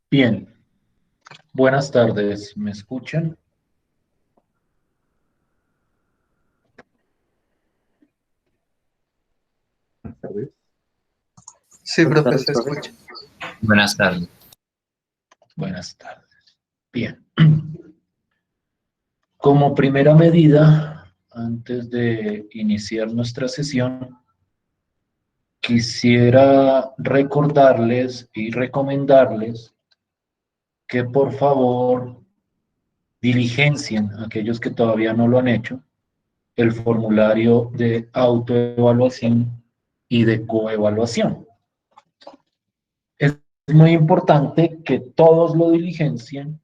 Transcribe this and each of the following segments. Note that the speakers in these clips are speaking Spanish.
Bien, buenas tardes, ¿me escuchan? Buenas tardes. Sí, Buenas profe, tardes, se profe. escucha. Buenas tardes. Buenas tardes. Bien, como primera medida, antes de iniciar nuestra sesión, quisiera recordarles y recomendarles que por favor diligencien, aquellos que todavía no lo han hecho, el formulario de autoevaluación y de coevaluación. Es muy importante que todos lo diligencien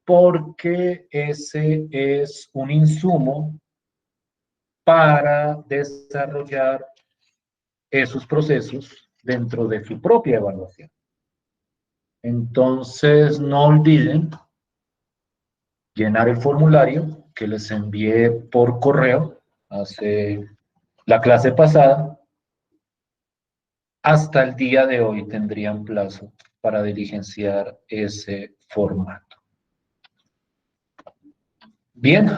porque ese es un insumo para desarrollar esos procesos dentro de su propia evaluación. Entonces, no olviden llenar el formulario que les envié por correo hace la clase pasada. Hasta el día de hoy tendrían plazo para diligenciar ese formato. Bien,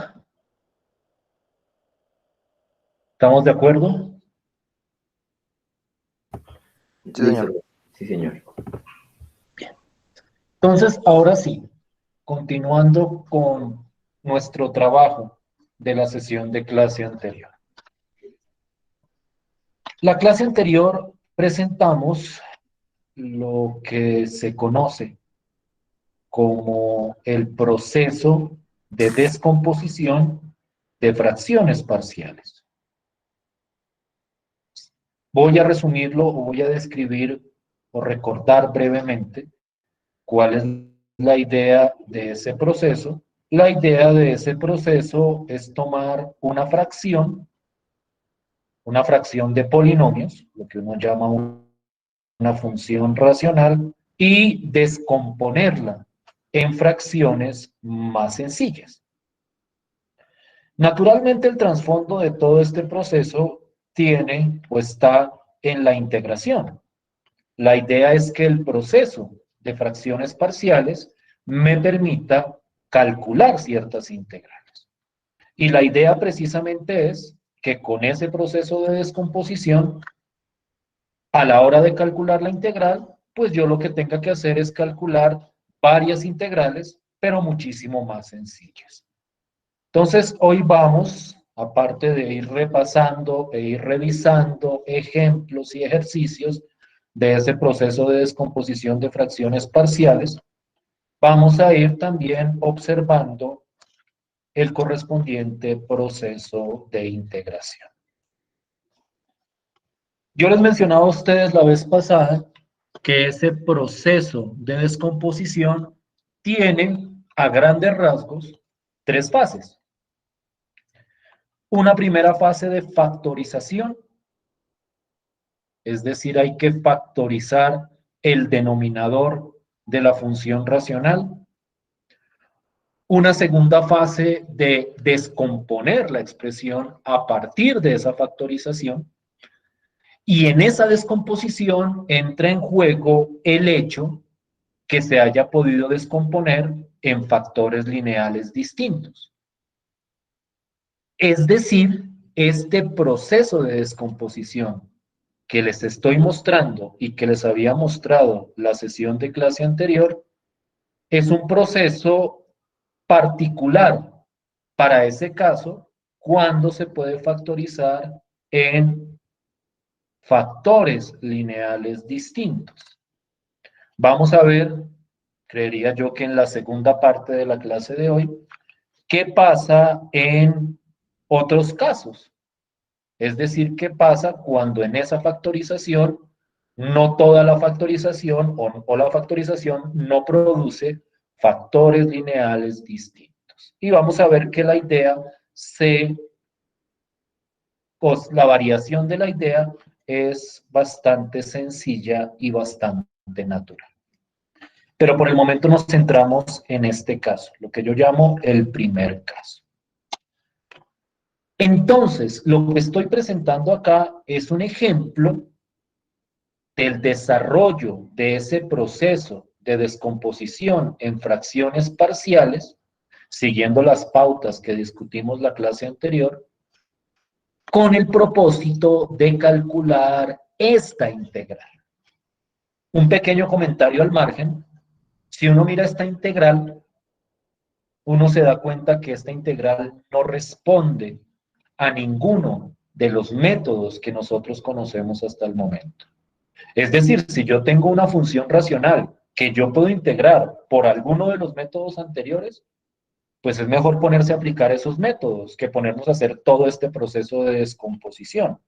¿estamos de acuerdo? Sí, Listo, señor. profe. Sí, señor. Entonces, ahora sí, continuando con nuestro trabajo de la sesión de clase anterior. La clase anterior presentamos lo que se conoce como el proceso de descomposición de fracciones parciales. Voy a resumirlo o voy a describir o recordar brevemente cuál es la idea de ese proceso. La idea de ese proceso es tomar una fracción de polinomios, lo que uno llama una función racional, y descomponerla en fracciones más sencillas. Naturalmente, el trasfondo de todo este proceso tiene o está en la integración. La idea es que el proceso de fracciones parciales me permita calcular ciertas integrales. Y la idea precisamente es que con ese proceso de descomposición, a la hora de calcular la integral, pues yo lo que tenga que hacer es calcular varias integrales, pero muchísimo más sencillas. Entonces, hoy vamos, aparte de ir repasando e ir revisando ejemplos y ejercicios de ese proceso de descomposición de fracciones parciales, vamos a ir también observando el correspondiente proceso de integración. Yo les mencionaba a ustedes la vez pasada que ese proceso de descomposición tiene, a grandes rasgos, tres fases. Una primera fase de factorización, es decir, hay que factorizar el denominador de la función racional. Una segunda fase de descomponer la expresión a partir de esa factorización. Y en esa descomposición entra en juego el hecho que se haya podido descomponer en factores lineales distintos. Es decir, este proceso de descomposición que les estoy mostrando y que les había mostrado la sesión de clase anterior, es un proceso particular para ese caso cuando se puede factorizar en factores lineales distintos. Vamos a ver, creería yo que en la segunda parte de la clase de hoy, qué pasa en otros casos. Es decir, qué pasa cuando en esa factorización no toda la factorización o la factorización no produce factores lineales distintos. Y vamos a ver que la idea pues la variación de la idea es bastante sencilla y bastante natural. Pero por el momento nos centramos en este caso, lo que yo llamo el primer caso. Entonces, lo que estoy presentando acá es un ejemplo del desarrollo de ese proceso de descomposición en fracciones parciales, siguiendo las pautas que discutimos la clase anterior, con el propósito de calcular esta integral. Un pequeño comentario al margen. Si uno mira esta integral, uno se da cuenta que esta integral no responde a ninguno de los métodos que nosotros conocemos hasta el momento. Es decir, si yo tengo una función racional que yo puedo integrar por alguno de los métodos anteriores, pues es mejor ponerse a aplicar esos métodos que ponernos a hacer todo este proceso de descomposición.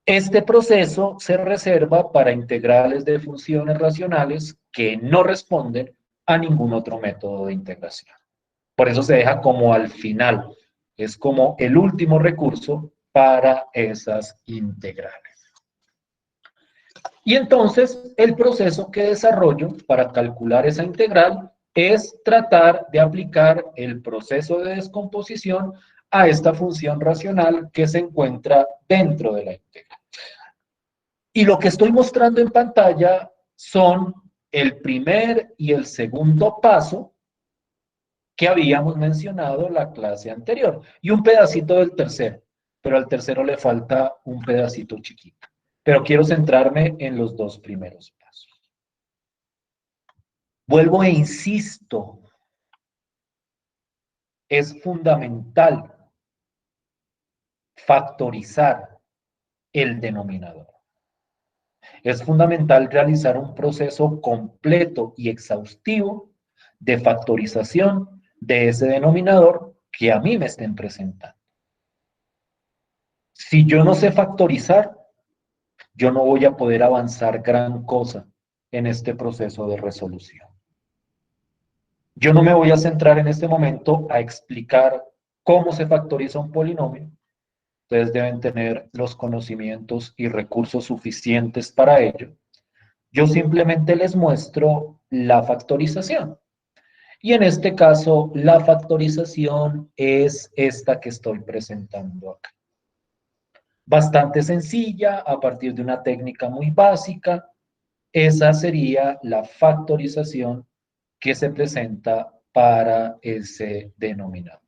Este proceso se reserva para integrales de funciones racionales que no responden a ningún otro método de integración. Por eso se deja como al final. Es como el último recurso para esas integrales. Y entonces, el proceso que desarrollo para calcular esa integral es tratar de aplicar el proceso de descomposición a esta función racional que se encuentra dentro de la integral. Y lo que estoy mostrando en pantalla son el primer y el segundo paso que habíamos mencionado en la clase anterior, y un pedacito del tercero, pero al tercero le falta un pedacito chiquito. Pero quiero centrarme en los dos primeros pasos. Vuelvo e insisto, es fundamental factorizar el denominador. Es fundamental realizar un proceso completo y exhaustivo de factorización de ese denominador que a mí me estén presentando. Si yo no sé factorizar, yo no voy a poder avanzar gran cosa en este proceso de resolución. Yo no me voy a centrar en este momento a explicar cómo se factoriza un polinomio. Ustedes deben tener los conocimientos y recursos suficientes para ello. Yo simplemente les muestro la factorización. Y en este caso, la factorización es esta que estoy presentando acá. Bastante sencilla, a partir de una técnica muy básica. Esa sería la factorización que se presenta para ese denominador.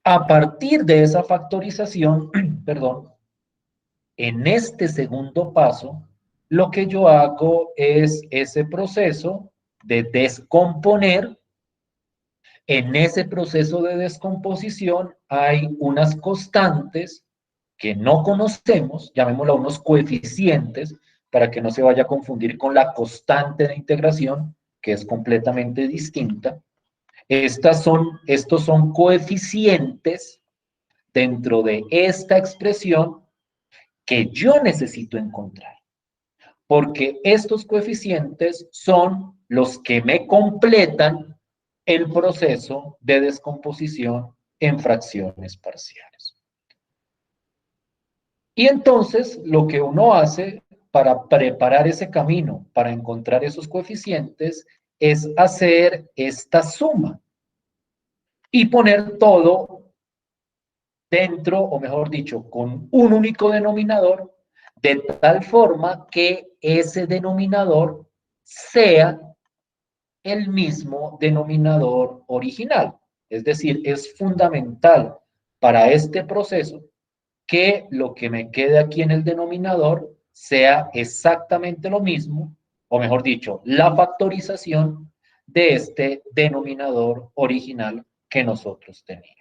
A partir de esa factorización, perdón, en este segundo paso, lo que yo hago es ese proceso de descomponer. En ese proceso de descomposición hay unas constantes que no conocemos, llamémosla unos coeficientes, para que no se vaya a confundir con la constante de integración, que es completamente distinta. Estos son coeficientes dentro de esta expresión que yo necesito encontrar, porque estos coeficientes son los que me completan el proceso de descomposición en fracciones parciales. Y entonces lo que uno hace para preparar ese camino, para encontrar esos coeficientes, es hacer esta suma y poner todo dentro, o mejor dicho, con un único denominador, de tal forma que ese denominador sea el mismo denominador original. Es decir, es fundamental para este proceso que lo que me quede aquí en el denominador sea exactamente lo mismo, o mejor dicho, la factorización de este denominador original que nosotros teníamos.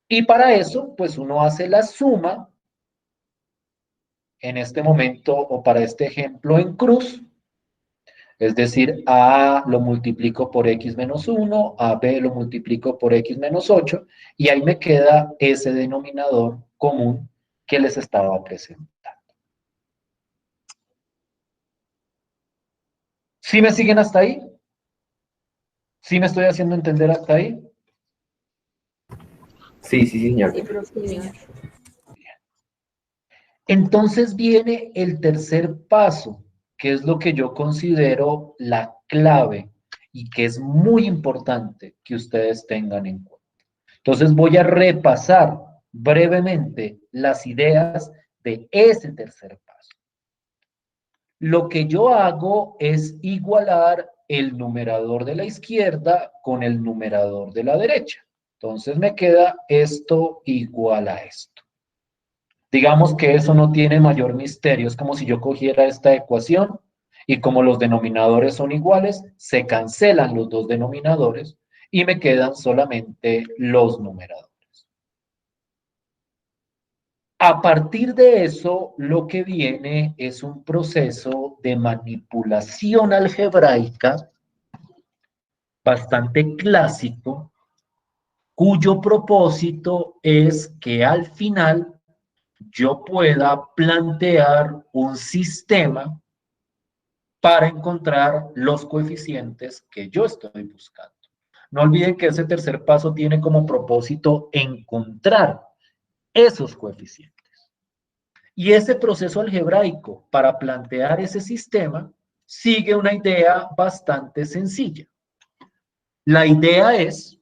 Y para eso, pues uno hace la suma, en este momento, o para este ejemplo en cruz, es decir, a lo multiplico por x menos 1, a b lo multiplico por x menos 8, y ahí me queda ese denominador común que les estaba presentando. ¿Sí me siguen hasta ahí? ¿Sí me estoy haciendo entender hasta ahí? Sí, señor. Entonces viene el tercer paso, que es lo que yo considero la clave y que es muy importante que ustedes tengan en cuenta. Entonces voy a repasar brevemente las ideas de ese tercer paso. Lo que yo hago es igualar el numerador de la izquierda con el numerador de la derecha. Entonces me queda esto igual a esto. Digamos que eso no tiene mayor misterio. Es como si yo cogiera esta ecuación y como los denominadores son iguales, se cancelan los dos denominadores y me quedan solamente los numeradores. A partir de eso, lo que viene es un proceso de manipulación algebraica bastante clásico, cuyo propósito es que al final yo pueda plantear un sistema para encontrar los coeficientes que yo estoy buscando. No olviden que ese tercer paso tiene como propósito encontrar esos coeficientes. Y ese proceso algebraico para plantear ese sistema sigue una idea bastante sencilla. La idea es,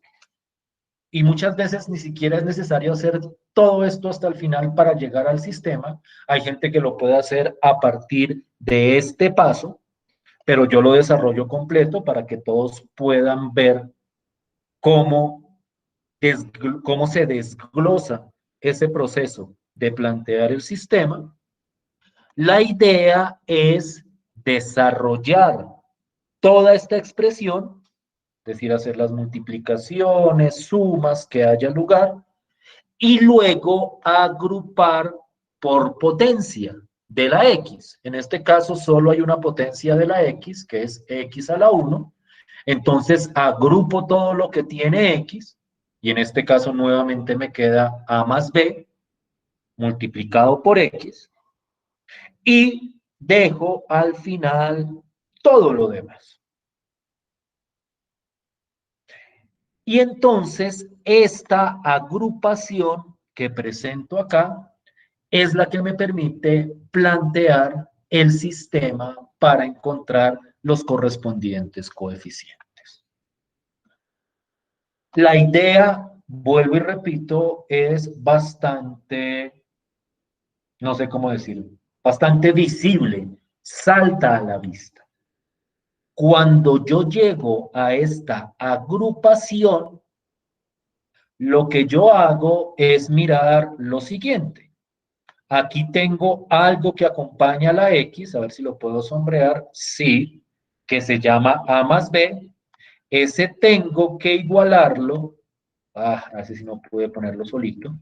y muchas veces ni siquiera es necesario hacer todo esto hasta el final para llegar al sistema, hay gente que lo puede hacer a partir de este paso, pero yo lo desarrollo completo para que todos puedan ver cómo, cómo se desglosa ese proceso de plantear el sistema. La idea es desarrollar toda esta expresión, es decir, hacer las multiplicaciones, sumas que haya lugar, y luego agrupar por potencia de la x. En este caso solo hay una potencia de la x, que es x a la 1. Entonces agrupo todo lo que tiene x, y en este caso nuevamente me queda a más b multiplicado por x, y dejo al final todo lo demás. Y entonces esta agrupación que presento acá es la que me permite plantear el sistema para encontrar los correspondientes coeficientes. La idea, vuelvo y repito, es bastante, no sé cómo decirlo, bastante visible, salta a la vista. Cuando yo llego a esta agrupación, lo que yo hago es mirar lo siguiente. Aquí tengo algo que acompaña a la X, a ver si lo puedo sombrear, sí, que se llama A más B. Ese tengo que igualarlo, así si no pude ponerlo solito.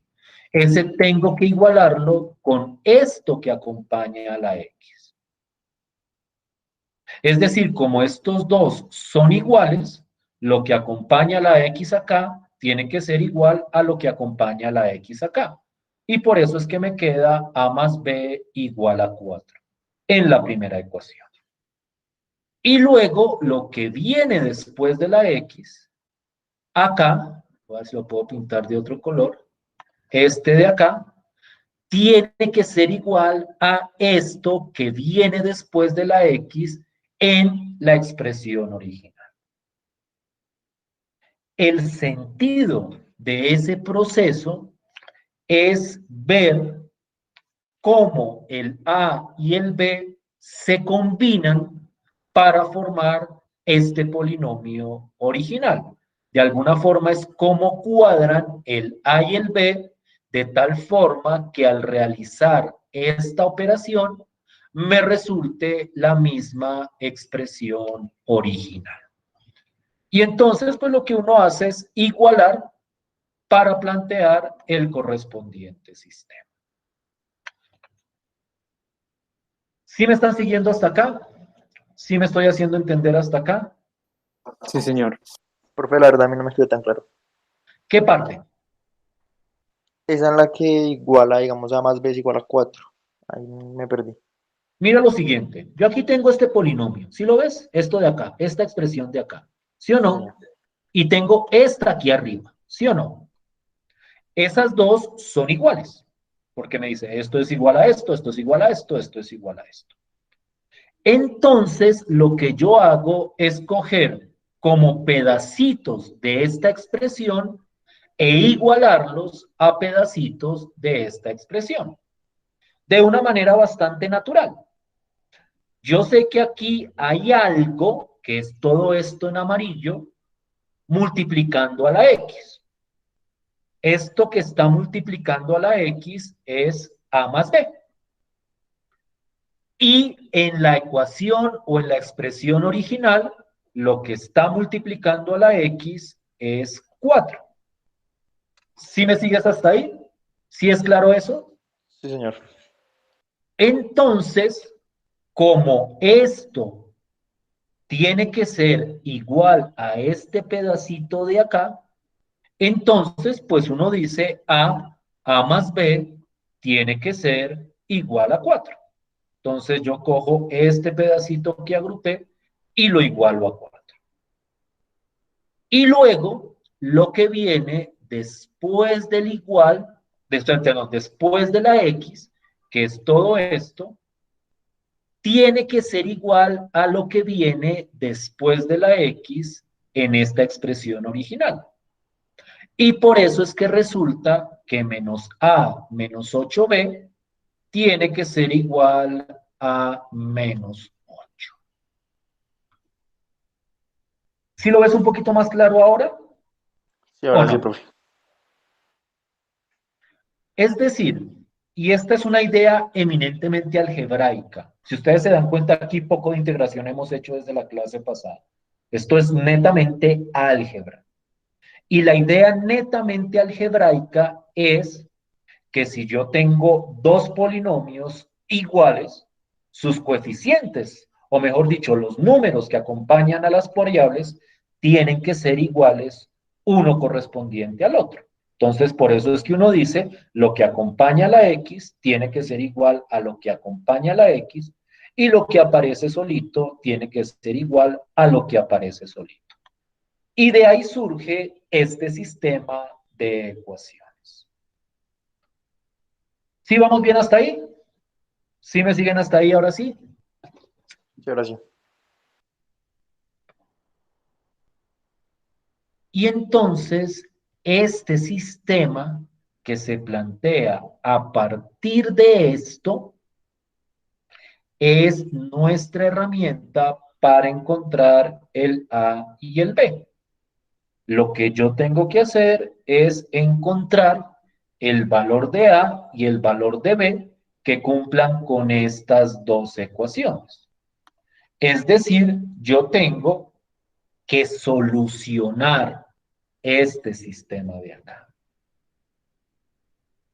Ese tengo que igualarlo con esto que acompaña a la X. Es decir, como estos dos son iguales, lo que acompaña a la X acá tiene que ser igual a lo que acompaña a la X acá. Y por eso es que me queda A más B igual a 4 en la primera ecuación. Y luego lo que viene después de la X, acá, voy a ver si lo puedo pintar de otro color, este de acá, tiene que ser igual a esto que viene después de la X en la expresión original. El sentido de ese proceso es ver cómo el A y el B se combinan para formar este polinomio original. De alguna forma es cómo cuadran el A y el B de tal forma que al realizar esta operación me resulte la misma expresión original. Y entonces, pues lo que uno hace es igualar para plantear el correspondiente sistema. ¿Sí me están siguiendo hasta acá? ¿Sí me estoy haciendo entender hasta acá? Sí, señor. Profe, la verdad a mí no me quedó tan claro. ¿Qué parte? Esa en la que iguala, digamos, A más B es igual a 4. Ahí me perdí. Mira lo siguiente. Yo aquí tengo este polinomio. ¿Sí lo ves? Esto de acá, esta expresión de acá. ¿Sí o Sí, no? señor. Y tengo esta aquí arriba. ¿Sí o no? Esas dos son iguales. Porque me dice, esto es igual a esto, esto es igual a esto, esto es igual a esto. Entonces, lo que yo hago es coger como pedacitos de esta expresión e igualarlos a pedacitos de esta expresión. De una manera bastante natural. Yo sé que aquí hay algo, que es todo esto en amarillo, multiplicando a la X. Esto que está multiplicando a la X es A más B. Y en la ecuación o en la expresión original, lo que está multiplicando a la X es 4. ¿Sí me sigues hasta ahí? ¿Sí es claro eso? Sí, señor. Entonces, como esto tiene que ser igual a este pedacito de acá, entonces, pues uno dice A más B tiene que ser igual a 4. Entonces yo cojo este pedacito que agrupé y lo igualo a 4. Y luego, lo que viene después del igual, después de la X, que es todo esto, tiene que ser igual a lo que viene después de la X en esta expresión original. Y por eso es que resulta que menos A menos 8B tiene que ser igual a menos 8. ¿Sí lo ves un poquito más claro ahora Sí, o ahora sí, no? profe. Es decir, y esta es una idea eminentemente algebraica. Si ustedes se dan cuenta, aquí poco de integración hemos hecho desde la clase pasada. Esto es netamente álgebra. Y la idea netamente algebraica es que si yo tengo dos polinomios iguales, sus coeficientes, o mejor dicho, los números que acompañan a las variables, tienen que ser iguales uno correspondiente al otro. Entonces, por eso es que uno dice, lo que acompaña a la X tiene que ser igual a lo que acompaña a la X, y lo que aparece solito tiene que ser igual a lo que aparece solito. Y de ahí surge este sistema de ecuaciones. ¿Sí vamos bien hasta ahí? ¿Sí me siguen hasta ahí ahora sí? Sí, ahora sí. Y entonces, este sistema que se plantea a partir de esto es nuestra herramienta para encontrar el A y el B. Lo que yo tengo que hacer es encontrar el valor de A y el valor de B que cumplan con estas dos ecuaciones. Es decir, yo tengo que solucionar este sistema de acá.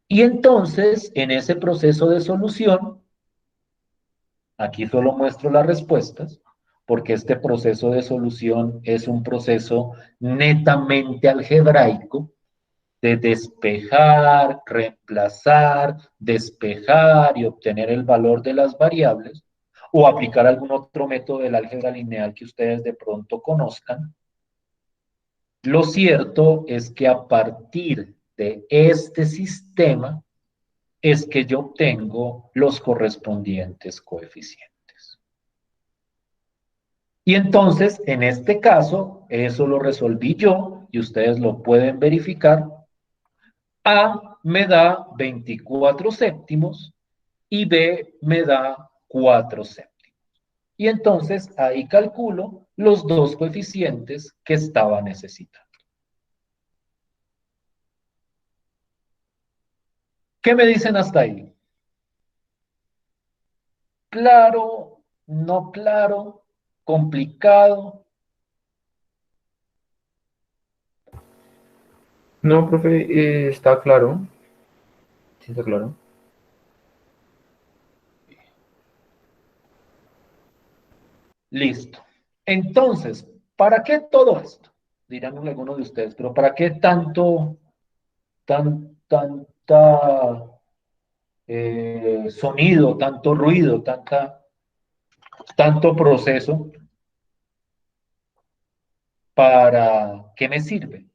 Y entonces, en ese proceso de solución, aquí solo muestro las respuestas, porque este proceso de solución es un proceso netamente algebraico de despejar, reemplazar, despejar y obtener el valor de las variables, o aplicar algún otro método del álgebra lineal que ustedes de pronto conozcan. Lo cierto es que a partir de este sistema es que yo obtengo los correspondientes coeficientes. Y entonces, en este caso, eso lo resolví yo y ustedes lo pueden verificar. A me da 24 séptimos y B me da 4 séptimos. Y entonces ahí calculo los dos coeficientes que estaba necesitando. ¿Qué me dicen hasta ahí? Claro, no claro, complicado. No, profe, está claro. Sí, está claro. Listo. Entonces, ¿para qué todo esto? Dirán algunos de ustedes, pero ¿para qué tanto, tanta sonido, tanto ruido, tanto proceso? ¿Para qué me sirve?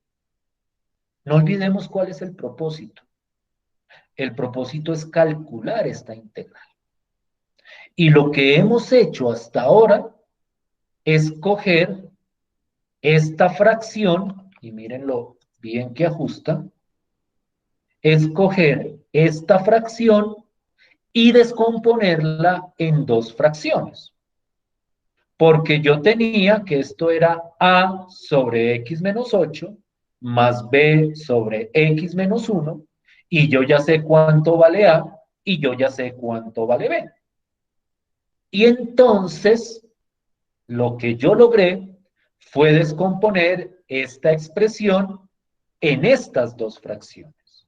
No olvidemos cuál es el propósito. El propósito es calcular esta integral. Y lo que hemos hecho hasta ahora es coger esta fracción, y miren lo bien que ajusta, es coger esta fracción y descomponerla en dos fracciones. porque yo tenía que esto era a sobre x menos 8 más b sobre x menos 1, y yo ya sé cuánto vale a y yo ya sé cuánto vale b. Y entonces, lo que yo logré fue descomponer esta expresión en estas dos fracciones.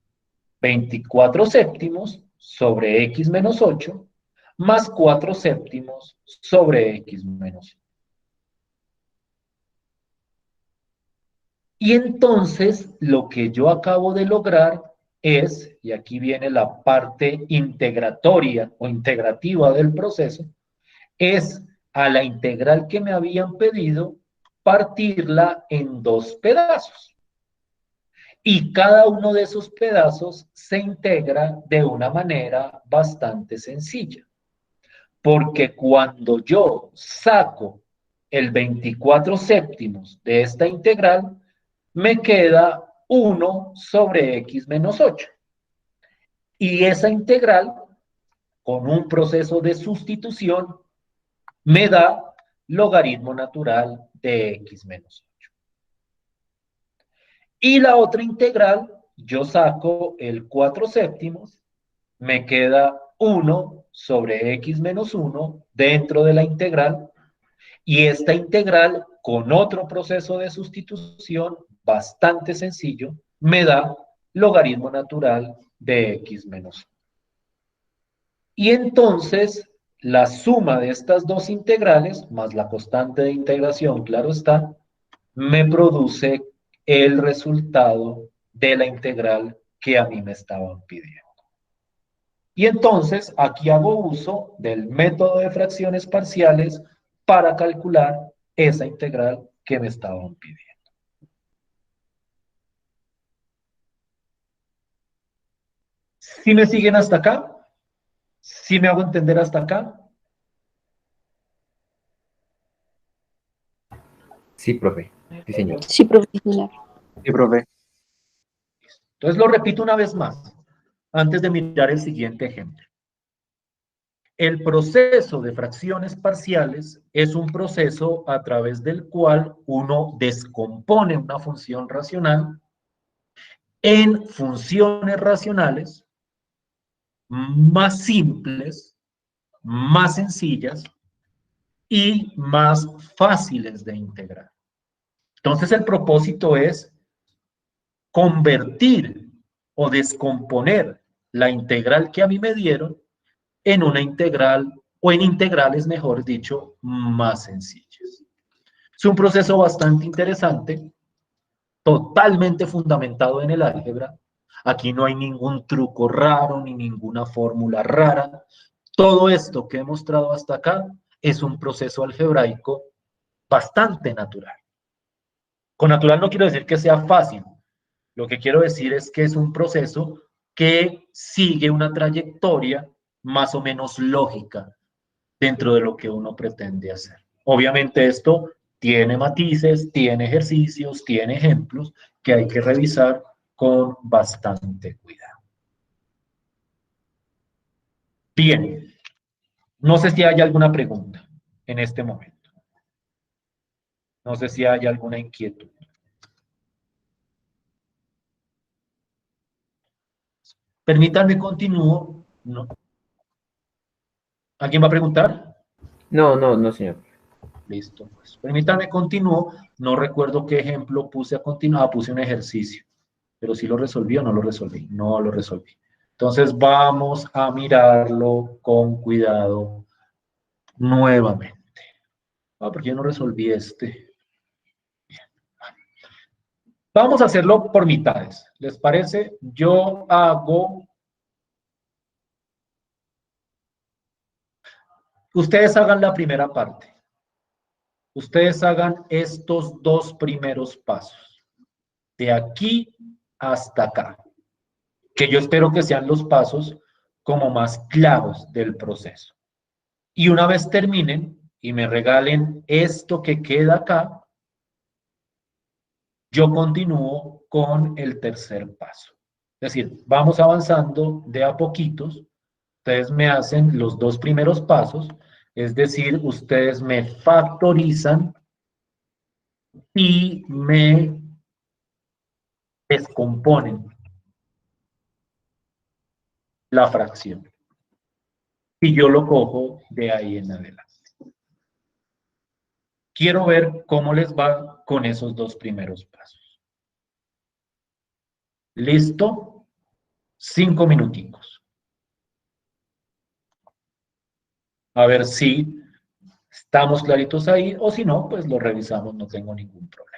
24 séptimos sobre x menos 8 más 4 séptimos sobre x menos 1. Y entonces lo que yo acabo de lograr es, y aquí viene la parte integratoria o integrativa del proceso, es a la integral que me habían pedido partirla en dos pedazos. Y cada uno de esos pedazos se integra de una manera bastante sencilla. Porque cuando yo saco el 24 séptimos de esta integral, me queda 1 sobre x menos 8. Y esa integral, con un proceso de sustitución, me da logaritmo natural de x menos 8. Y la otra integral, yo saco el 4 séptimos, me queda 1 sobre x menos 1 dentro de la integral, y esta integral, con otro proceso de sustitución bastante sencillo, me da logaritmo natural de x menos 1. Y entonces, la suma de estas dos integrales, más la constante de integración, claro está, me produce el resultado de la integral que a mí me estaban pidiendo. Y entonces, aquí hago uso del método de fracciones parciales para calcular esa integral que me estaban pidiendo. ¿Sí me siguen hasta acá? ¿Sí me hago entender hasta acá? Sí, profe. Sí, señor. Sí, profesional. Sí, profe. Entonces lo repito una vez más, antes de mirar el siguiente ejemplo. El proceso de fracciones parciales es un proceso a través del cual uno descompone una función racional en funciones racionales más simples, más sencillas y más fáciles de integrar. Entonces el propósito es convertir o descomponer la integral que a mí me dieron en una integral, o en integrales, mejor dicho, más sencillas. Es un proceso bastante interesante, totalmente fundamentado en el álgebra. Aquí no hay ningún truco raro ni ninguna fórmula rara. Todo esto que he mostrado hasta acá es un proceso algebraico bastante natural. Con natural no quiero decir que sea fácil. Lo que quiero decir es que es un proceso que sigue una trayectoria más o menos lógica dentro de lo que uno pretende hacer. Obviamente esto tiene matices, tiene ejercicios, tiene ejemplos que hay que revisar con bastante cuidado. Bien, no sé si hay alguna pregunta en este momento. No sé si hay alguna inquietud. Permítanme continúo. No. ¿Alguien va a preguntar? No, no, no, señor. Listo, pues. Permítanme continúo. No recuerdo qué ejemplo puse a continuar. Puse un ejercicio. Pero si lo resolví o no lo resolví. No lo resolví. Entonces vamos a mirarlo con cuidado nuevamente. Porque yo no resolví este. Vamos a hacerlo por mitades. ¿Les parece? Yo hago... Ustedes hagan la primera parte. Ustedes hagan estos dos primeros pasos. De aquí hasta acá. Que yo espero que sean los pasos como más claros del proceso. Y una vez terminen y me regalen esto que queda acá, yo continúo con el tercer paso. Es decir, vamos avanzando de a poquitos. Ustedes me hacen los dos primeros pasos Es decir, ustedes me factorizan y me descomponen la fracción. Y yo lo cojo de ahí en adelante. Quiero ver cómo les va con esos dos primeros pasos. ¿Listo? 5 minuticos. A ver si estamos claritos ahí o si no, pues lo revisamos, no tengo ningún problema.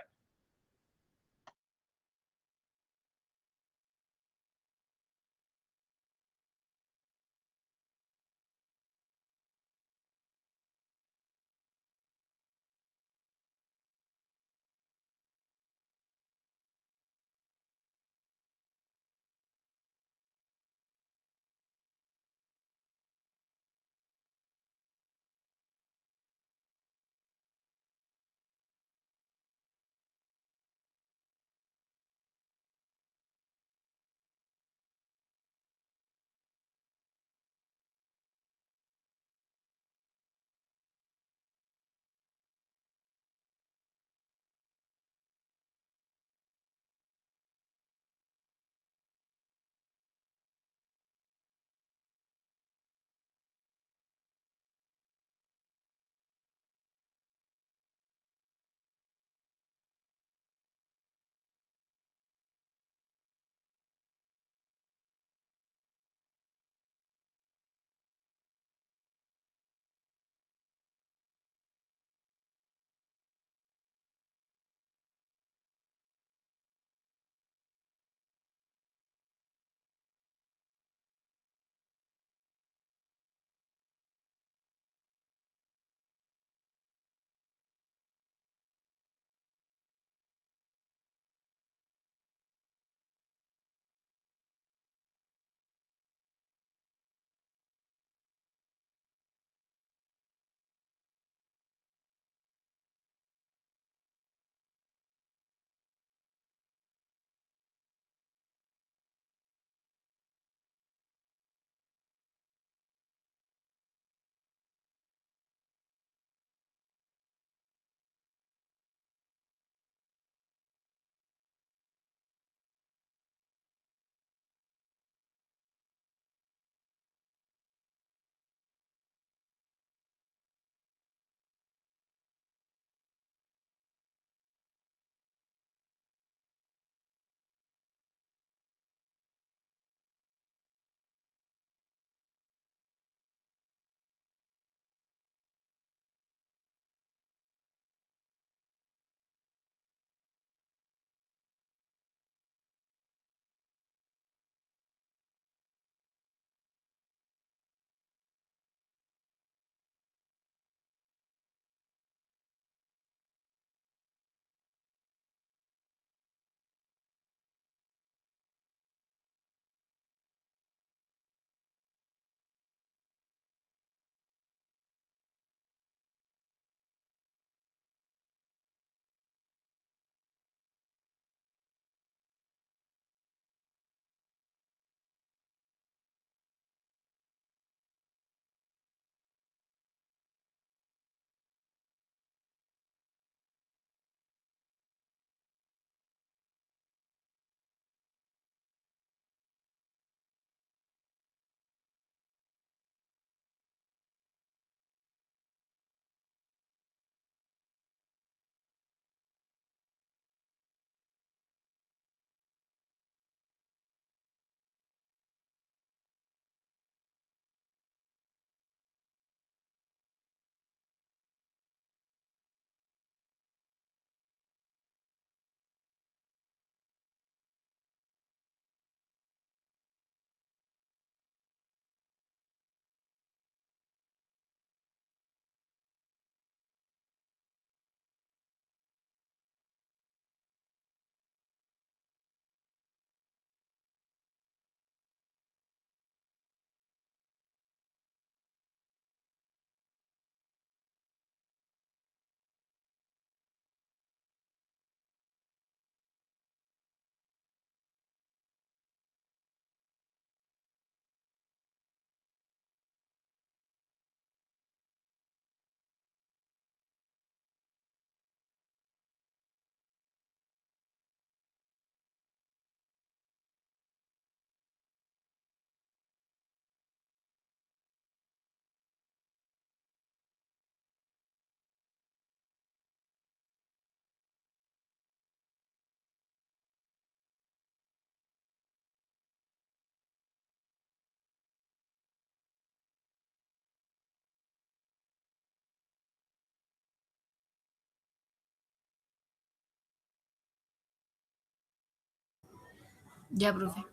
Ya, profe.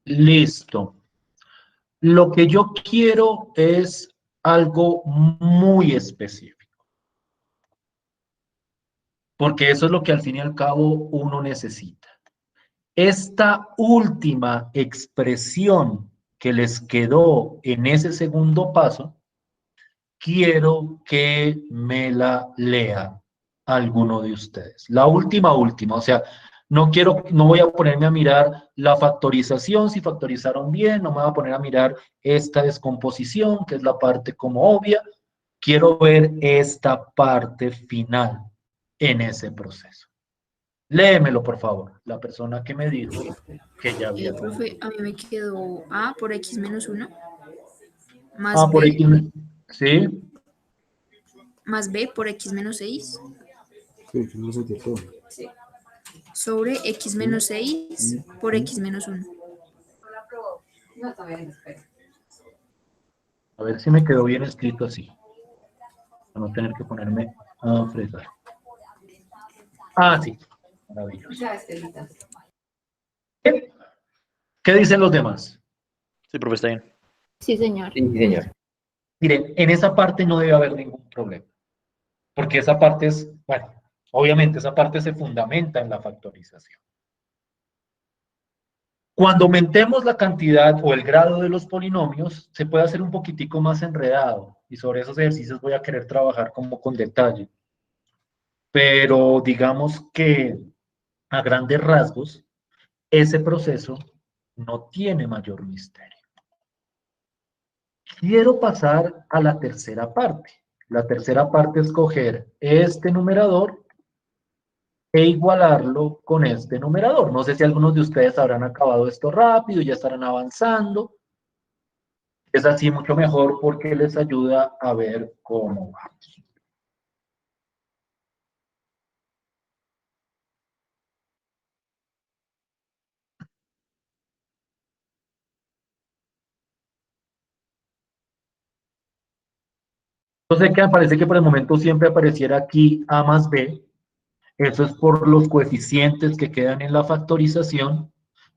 Listo. Lo que yo quiero es algo muy específico, porque eso es lo que al fin y al cabo uno necesita. Esta última expresión que les quedó en ese segundo paso, quiero que me la lea alguno de ustedes. La última, o sea, no voy a ponerme a mirar la factorización, si factorizaron bien, no me voy a poner a mirar esta descomposición, que es la parte como obvia. Quiero ver esta parte final en ese proceso. Léemelo, por favor, la persona que me dijo que ya había Profe, a mí me quedó A por X menos 1, más Ah, por B, X, sí, más B por X menos 6, Sí, que no se te todo. sobre X menos 6 por X menos 1. a ver si me quedó bien escrito así, para no tener que ponerme a fresar. Ah, sí, maravilloso. ¿Qué dicen los demás? Sí, profe, está bien. Sí, señor. Sí, señor. Miren, en esa parte no debe haber ningún problema, porque esa parte es, bueno, obviamente esa parte se fundamenta en la factorización. Cuando aumentemos la cantidad o el grado de los polinomios, se puede hacer un poquitico más enredado, y sobre esos ejercicios voy a querer trabajar como con detalle. Pero digamos que a grandes rasgos, ese proceso no tiene mayor misterio. Quiero pasar a la tercera parte. La tercera parte es coger este numerador e igualarlo con este numerador. No sé si algunos de ustedes habrán acabado esto rápido, ya estarán avanzando. Es así mucho mejor porque les ayuda a ver cómo vamos. Yo sé que me parece que por el momento siempre apareciera aquí A más B. Eso es por los coeficientes que quedan en la factorización.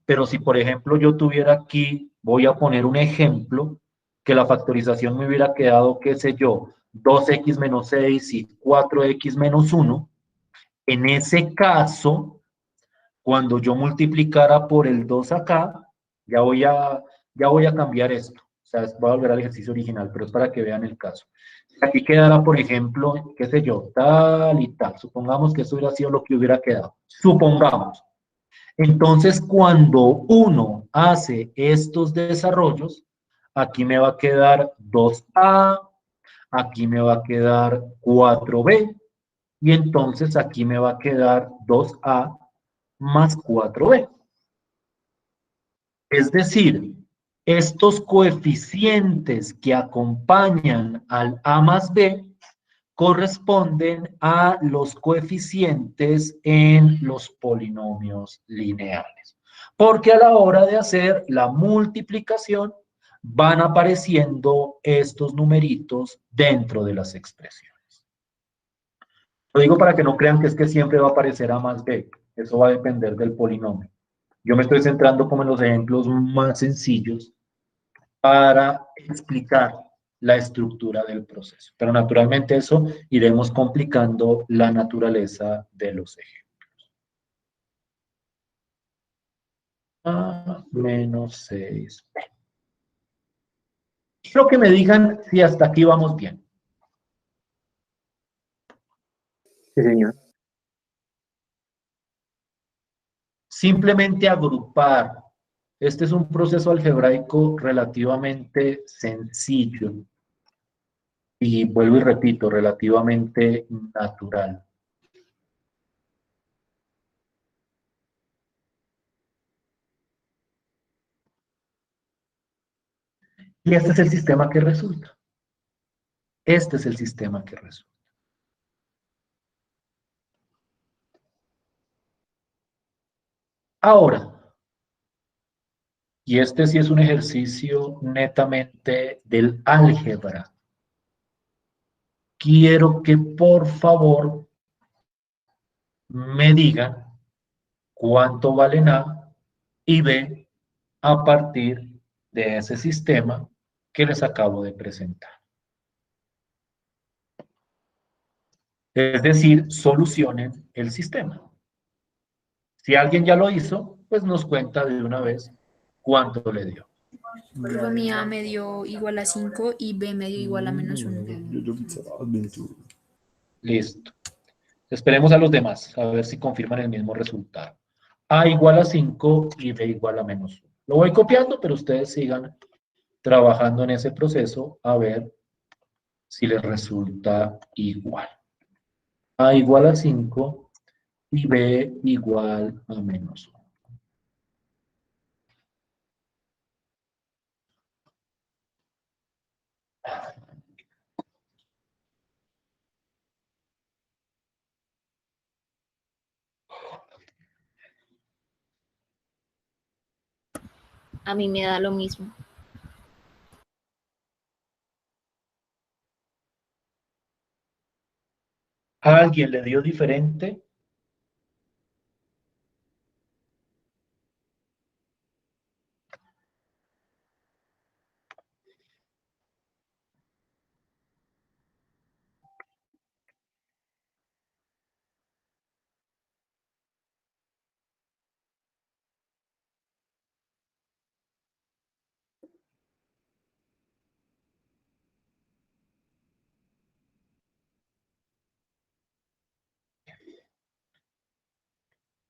Pero si, por ejemplo, yo tuviera aquí, voy a poner un ejemplo, que la factorización me hubiera quedado, qué sé yo, 2x menos 6 y 4x menos 1, en ese caso, cuando yo multiplicara por el 2 acá, ya voy a cambiar esto. O sea, voy a volver al ejercicio original, pero es para que vean el caso. Aquí quedará, por ejemplo, qué sé yo, tal y tal. Supongamos que eso hubiera sido lo que hubiera quedado. Supongamos. Entonces, cuando uno hace estos desarrollos, aquí me va a quedar 2A, aquí me va a quedar 4B, y entonces aquí me va a quedar 2A más 4B. Es decir, estos coeficientes que acompañan al A más B corresponden a los coeficientes en los polinomios lineales. Porque a la hora de hacer la multiplicación van apareciendo estos numeritos dentro de las expresiones. Lo digo para que no crean que es que siempre va a aparecer A más B. Eso va a depender del polinomio. Yo me estoy centrando como en los ejemplos más sencillos para explicar la estructura del proceso. Pero naturalmente eso iremos complicando la naturaleza de los ejemplos. A menos 6. Quiero que me digan si hasta aquí vamos bien. Sí, señor. Simplemente agrupar. Este es un proceso algebraico relativamente sencillo. Y vuelvo y repito, relativamente natural. Y este es el sistema que resulta. Este es el sistema que resulta. Ahora, y este sí es un ejercicio netamente del álgebra, quiero que por favor me digan cuánto valen A y B a partir de ese sistema que les acabo de presentar. Es decir, solucionen el sistema. Si alguien ya lo hizo, pues nos cuenta de una vez cuánto le dio. Profe, mi A me dio igual a 5 y B me dio igual a -1. Listo. Esperemos a los demás, a ver si confirman el mismo resultado. A igual a 5 y B igual a -1. Lo voy copiando, pero ustedes sigan trabajando en ese proceso a ver si les resulta igual. A igual a 5 y B igual a -1. A mí me da lo mismo. ¿A alguien le dio diferente?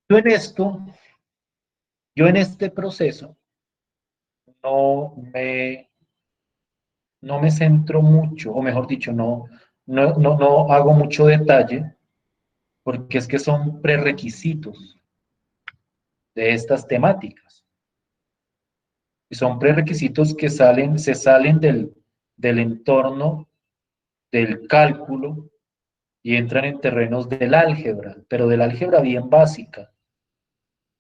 Yo en esto, yo en este proceso no me, no me centro mucho, o mejor dicho, no hago mucho detalle, porque es que son prerequisitos de estas temáticas. Y son prerequisitos que se salen del entorno del cálculo y entran en terrenos del álgebra, pero del álgebra bien básica,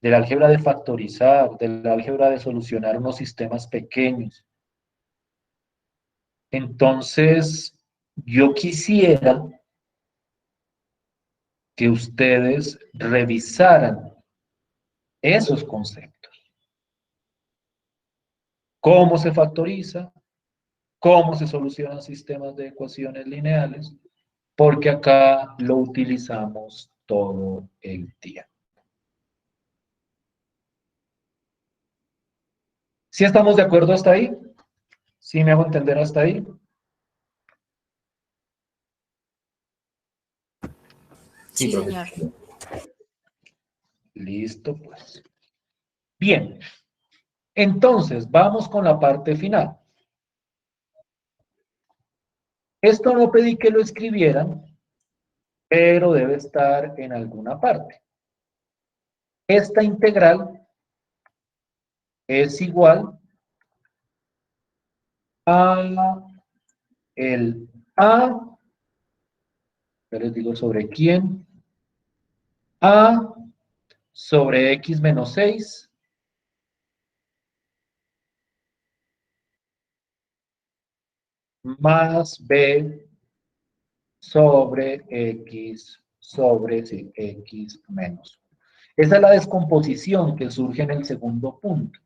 del álgebra de factorizar, del álgebra de solucionar unos sistemas pequeños. Entonces, yo quisiera que ustedes revisaran esos conceptos. ¿Cómo se factoriza? ¿Cómo se solucionan sistemas de ecuaciones lineales? Porque acá lo utilizamos todo el día. ¿Sí estamos de acuerdo hasta ahí? ¿Sí me hago entender hasta ahí? Sí, profe. señor. Listo, pues. Bien. Entonces, vamos con la parte final. Esto no pedí que lo escribieran, pero debe estar en alguna parte. Esta integral es igual a el A, ya les digo sobre quién, A sobre X menos 6 más B sobre X sobre sí, X menos. Esa es la descomposición que surge en el segundo punto.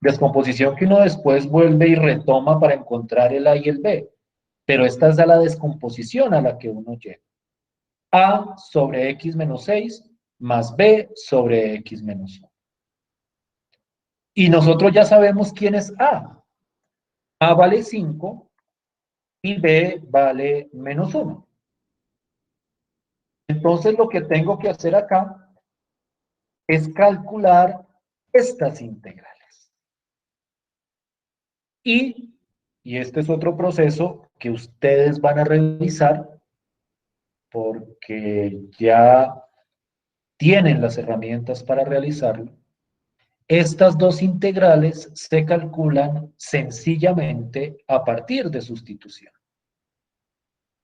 Descomposición que uno después vuelve y retoma para encontrar el A y el B. Pero esta es la descomposición a la que uno llega. A sobre X menos 6 más B sobre X menos 1. Y nosotros ya sabemos quién es A. A vale 5 y B vale -1. Entonces lo que tengo que hacer acá es calcular estas integrales. Y este es otro proceso que ustedes van a revisar porque ya tienen las herramientas para realizarlo. Estas dos integrales se calculan sencillamente a partir de sustitución.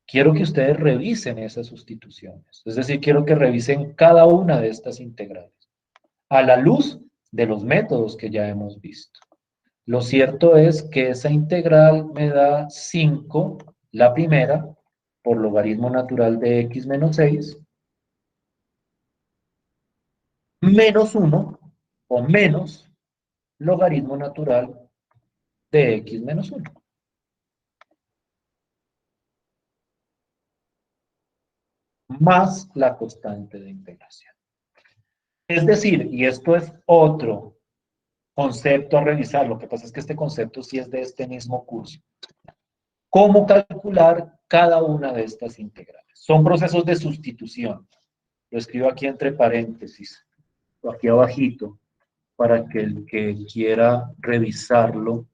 Quiero que ustedes revisen esas sustituciones. Es decir, quiero que revisen cada una de estas integrales a la luz de los métodos que ya hemos visto. Lo cierto es que esa integral me da 5, la primera, por logaritmo natural de x menos 6, menos 1 o menos logaritmo natural de x menos 1. Más la constante de integración. Es decir, y esto es otro concepto a revisar, lo que pasa es que este concepto sí es de este mismo curso. ¿Cómo calcular cada una de estas integrales? Son procesos de sustitución. Lo escribo aquí entre paréntesis, o aquí abajito, para que el que quiera revisarlo,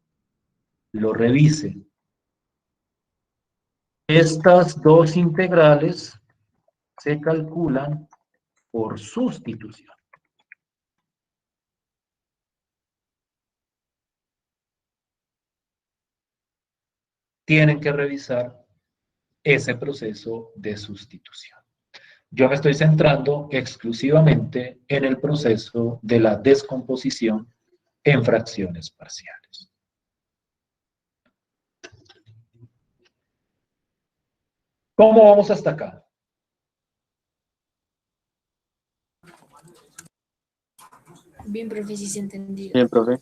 lo revise. Estas dos integrales se calculan por sustitución. Tienen que revisar ese proceso de sustitución. Yo me estoy centrando exclusivamente en el proceso de la descomposición en fracciones parciales. ¿Cómo vamos hasta acá? Bien, profe, sí se entendido. Bien, profe.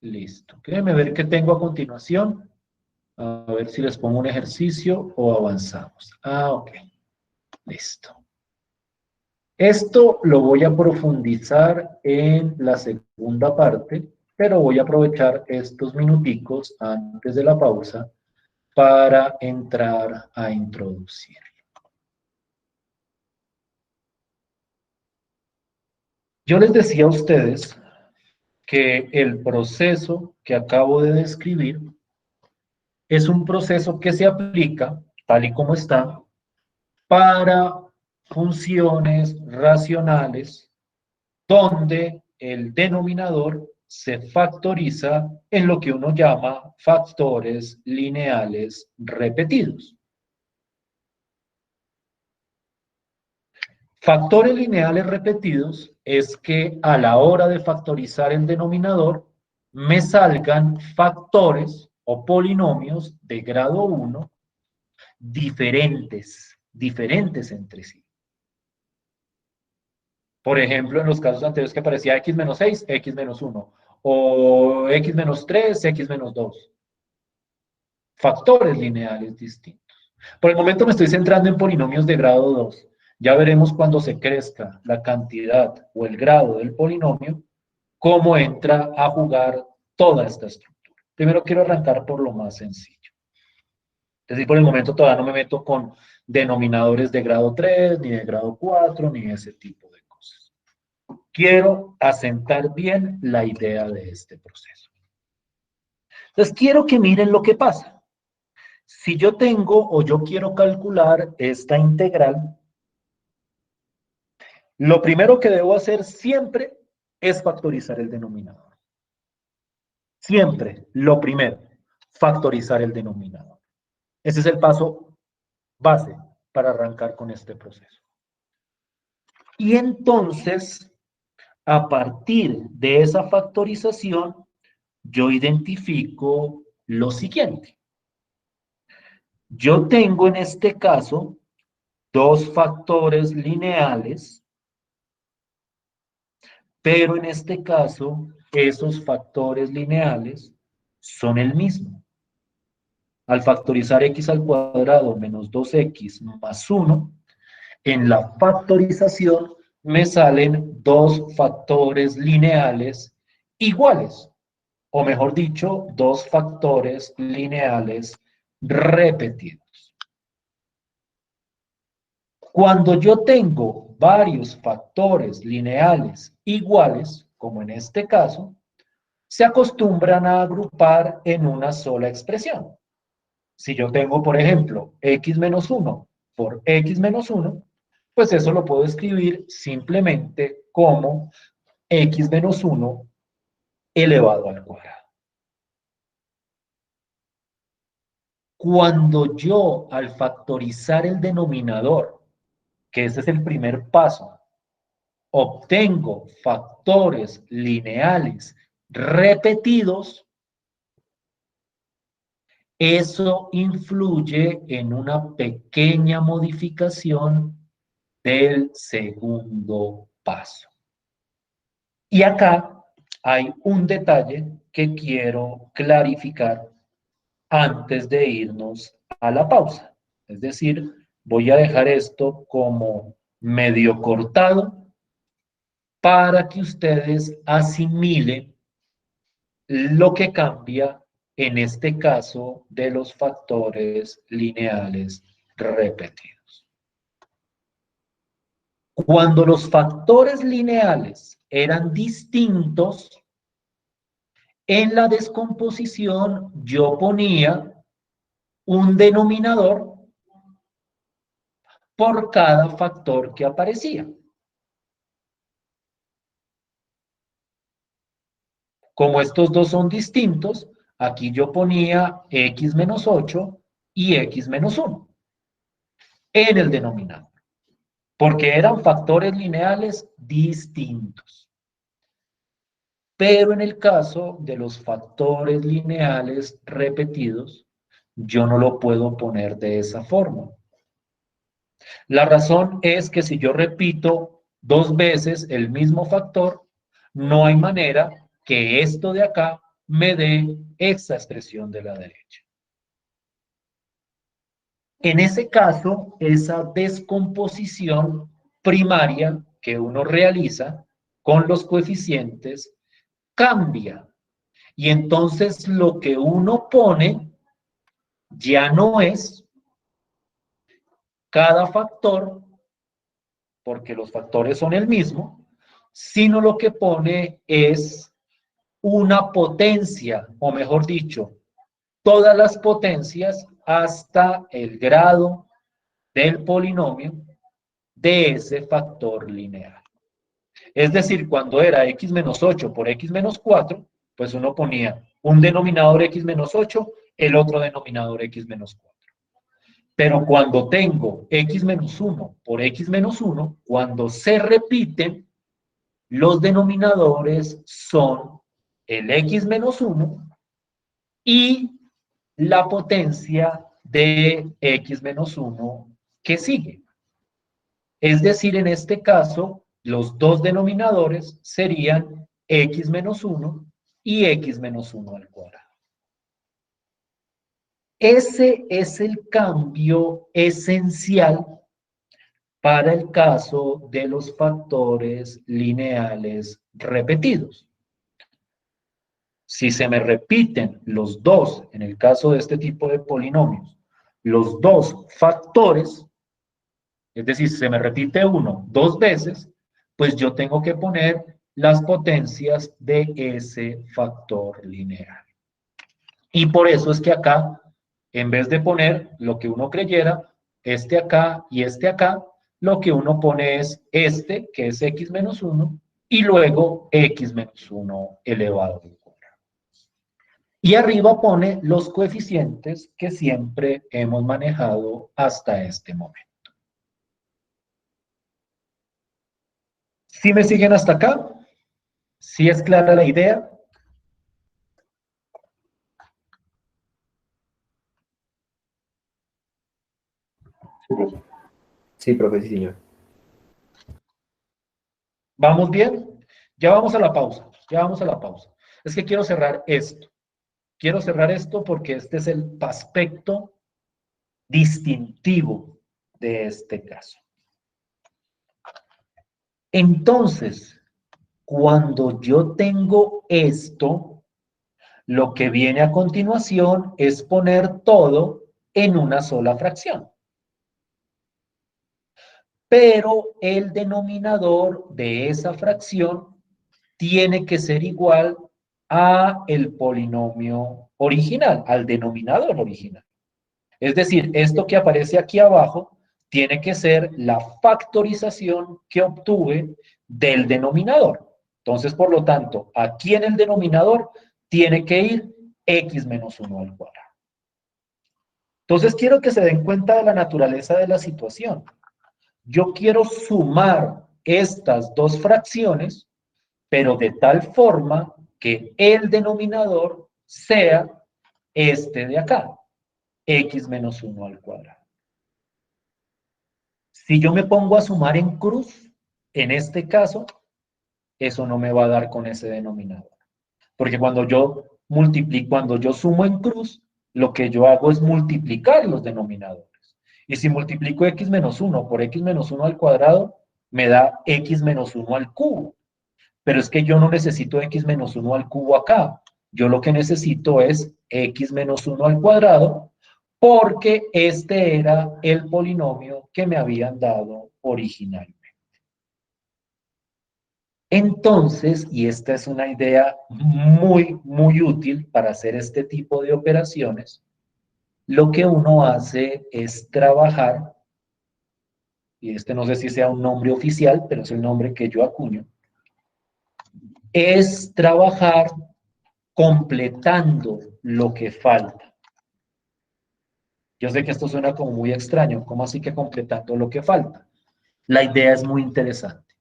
Listo. Déjenme ver qué tengo a continuación. A ver si les pongo un ejercicio o avanzamos. Ah, ok. Listo. Esto lo voy a profundizar en la segunda parte, pero voy a aprovechar estos minuticos antes de la pausa para entrar a introducir. Yo les decía a ustedes que el proceso que acabo de describir es un proceso que se aplica, tal y como está, para funciones racionales donde el denominador se factoriza en lo que uno llama factores lineales repetidos. Factores lineales repetidos es que a la hora de factorizar el denominador me salgan factores o polinomios de grado 1 diferentes entre sí. Por ejemplo, en los casos anteriores que aparecía x menos 6, x menos 1, o x menos 3, x menos 2. Factores lineales distintos. Por el momento me estoy centrando en polinomios de grado 2. Ya veremos cuando se crezca la cantidad o el grado del polinomio, cómo entra a jugar toda esta estructura. Primero quiero arrancar por lo más sencillo. Es decir, por el momento todavía no me meto con denominadores de grado 3, ni de grado 4, ni ese tipo de cosas. Quiero asentar bien la idea de este proceso. Entonces, quiero que miren lo que pasa. Si yo tengo o yo quiero calcular esta integral, lo primero que debo hacer siempre es factorizar el denominador. Siempre, lo primero, factorizar el denominador. Ese es el paso base para arrancar con este proceso. Y entonces, a partir de esa factorización, yo identifico lo siguiente. Yo tengo en este caso dos factores lineales, pero en este caso esos factores lineales son el mismo. Al factorizar x al cuadrado menos 2x más 1, en la factorización me salen dos factores lineales iguales, o mejor dicho, dos factores lineales repetidos. Cuando yo tengo varios factores lineales iguales, como en este caso, se acostumbran a agrupar en una sola expresión. Si yo tengo, por ejemplo, x menos 1 por x menos 1, pues eso lo puedo escribir simplemente como x menos 1 elevado al cuadrado. Cuando yo, al factorizar el denominador, que ese es el primer paso, obtengo factores lineales repetidos, eso influye en una pequeña modificación del segundo paso. Y acá hay un detalle que quiero clarificar antes de irnos a la pausa. Es decir, voy a dejar esto como medio cortado para que ustedes asimilen lo que cambia en este caso de los factores lineales repetidos. Cuando los factores lineales eran distintos, en la descomposición yo ponía un denominador por cada factor que aparecía. Como estos dos son distintos, aquí yo ponía x menos 8 y x menos 1 en el denominador, porque eran factores lineales distintos. Pero en el caso de los factores lineales repetidos, yo no lo puedo poner de esa forma. La razón es que si yo repito 2 veces el mismo factor, no hay manera que esto de acá me dé esta expresión de la derecha. En ese caso, esa descomposición primaria que uno realiza con los coeficientes cambia. Y entonces lo que uno pone ya no es cada factor, porque los factores son el mismo, sino lo que pone es una potencia, o mejor dicho, todas las potencias hasta el grado del polinomio de ese factor lineal. Es decir, cuando era x menos 8 por x menos 4, pues uno ponía un denominador x menos 8, el otro denominador x menos 4. Pero cuando tengo x menos 1 por x menos 1, cuando se repiten, los denominadores son el x menos 1 y la potencia de x menos 1 que sigue. Es decir, en este caso, los dos denominadores serían x menos 1 y x menos 1 al cuadrado. Ese es el cambio esencial para el caso de los factores lineales repetidos. Si se me repiten los dos, en el caso de este tipo de polinomios, los dos factores, es decir, si se me repite uno 2 veces, pues yo tengo que poner las potencias de ese factor lineal. Y por eso es que acá, en vez de poner lo que uno creyera, este acá y este acá, lo que uno pone es este, que es x menos 1, y luego x menos 1 elevado al cuadrado. Y arriba pone los coeficientes que siempre hemos manejado hasta este momento. ¿Sí me siguen hasta acá? ¿Sí es clara la idea? Sí, profe, sí, señor. ¿Vamos bien? Ya vamos a la pausa, ya vamos a la pausa. Es que quiero cerrar esto. Quiero cerrar esto porque este es el aspecto distintivo de este caso. Entonces, cuando yo tengo esto, lo que viene a continuación es poner todo en una sola fracción. Pero el denominador de esa fracción tiene que ser igual a el polinomio original, al denominador original. Es decir, esto que aparece aquí abajo tiene que ser la factorización que obtuve del denominador. Entonces, por lo tanto, aquí en el denominador tiene que ir x menos 1 al cuadrado. Entonces, quiero que se den cuenta de la naturaleza de la situación. Yo quiero sumar estas dos fracciones, pero de tal forma que el denominador sea este de acá, x menos 1 al cuadrado. Si yo me pongo a sumar en cruz, en este caso, eso no me va a dar con ese denominador. Porque cuando yo multiplico, cuando yo sumo en cruz, lo que yo hago es multiplicar los denominadores. Y si multiplico x menos 1 por x menos 1 al cuadrado, me da x menos 1 al cubo. Pero es que yo no necesito x menos 1 al cubo acá. Yo lo que necesito es x menos 1 al cuadrado, porque este era el polinomio que me habían dado originalmente. Entonces, y esta es una idea muy, muy útil para hacer este tipo de operaciones, lo que uno hace es trabajar, y este no sé si sea un nombre oficial, pero es el nombre que yo acuño, es trabajar completando lo que falta. Yo sé que esto suena como muy extraño, ¿cómo así que completando lo que falta? La idea es muy interesante.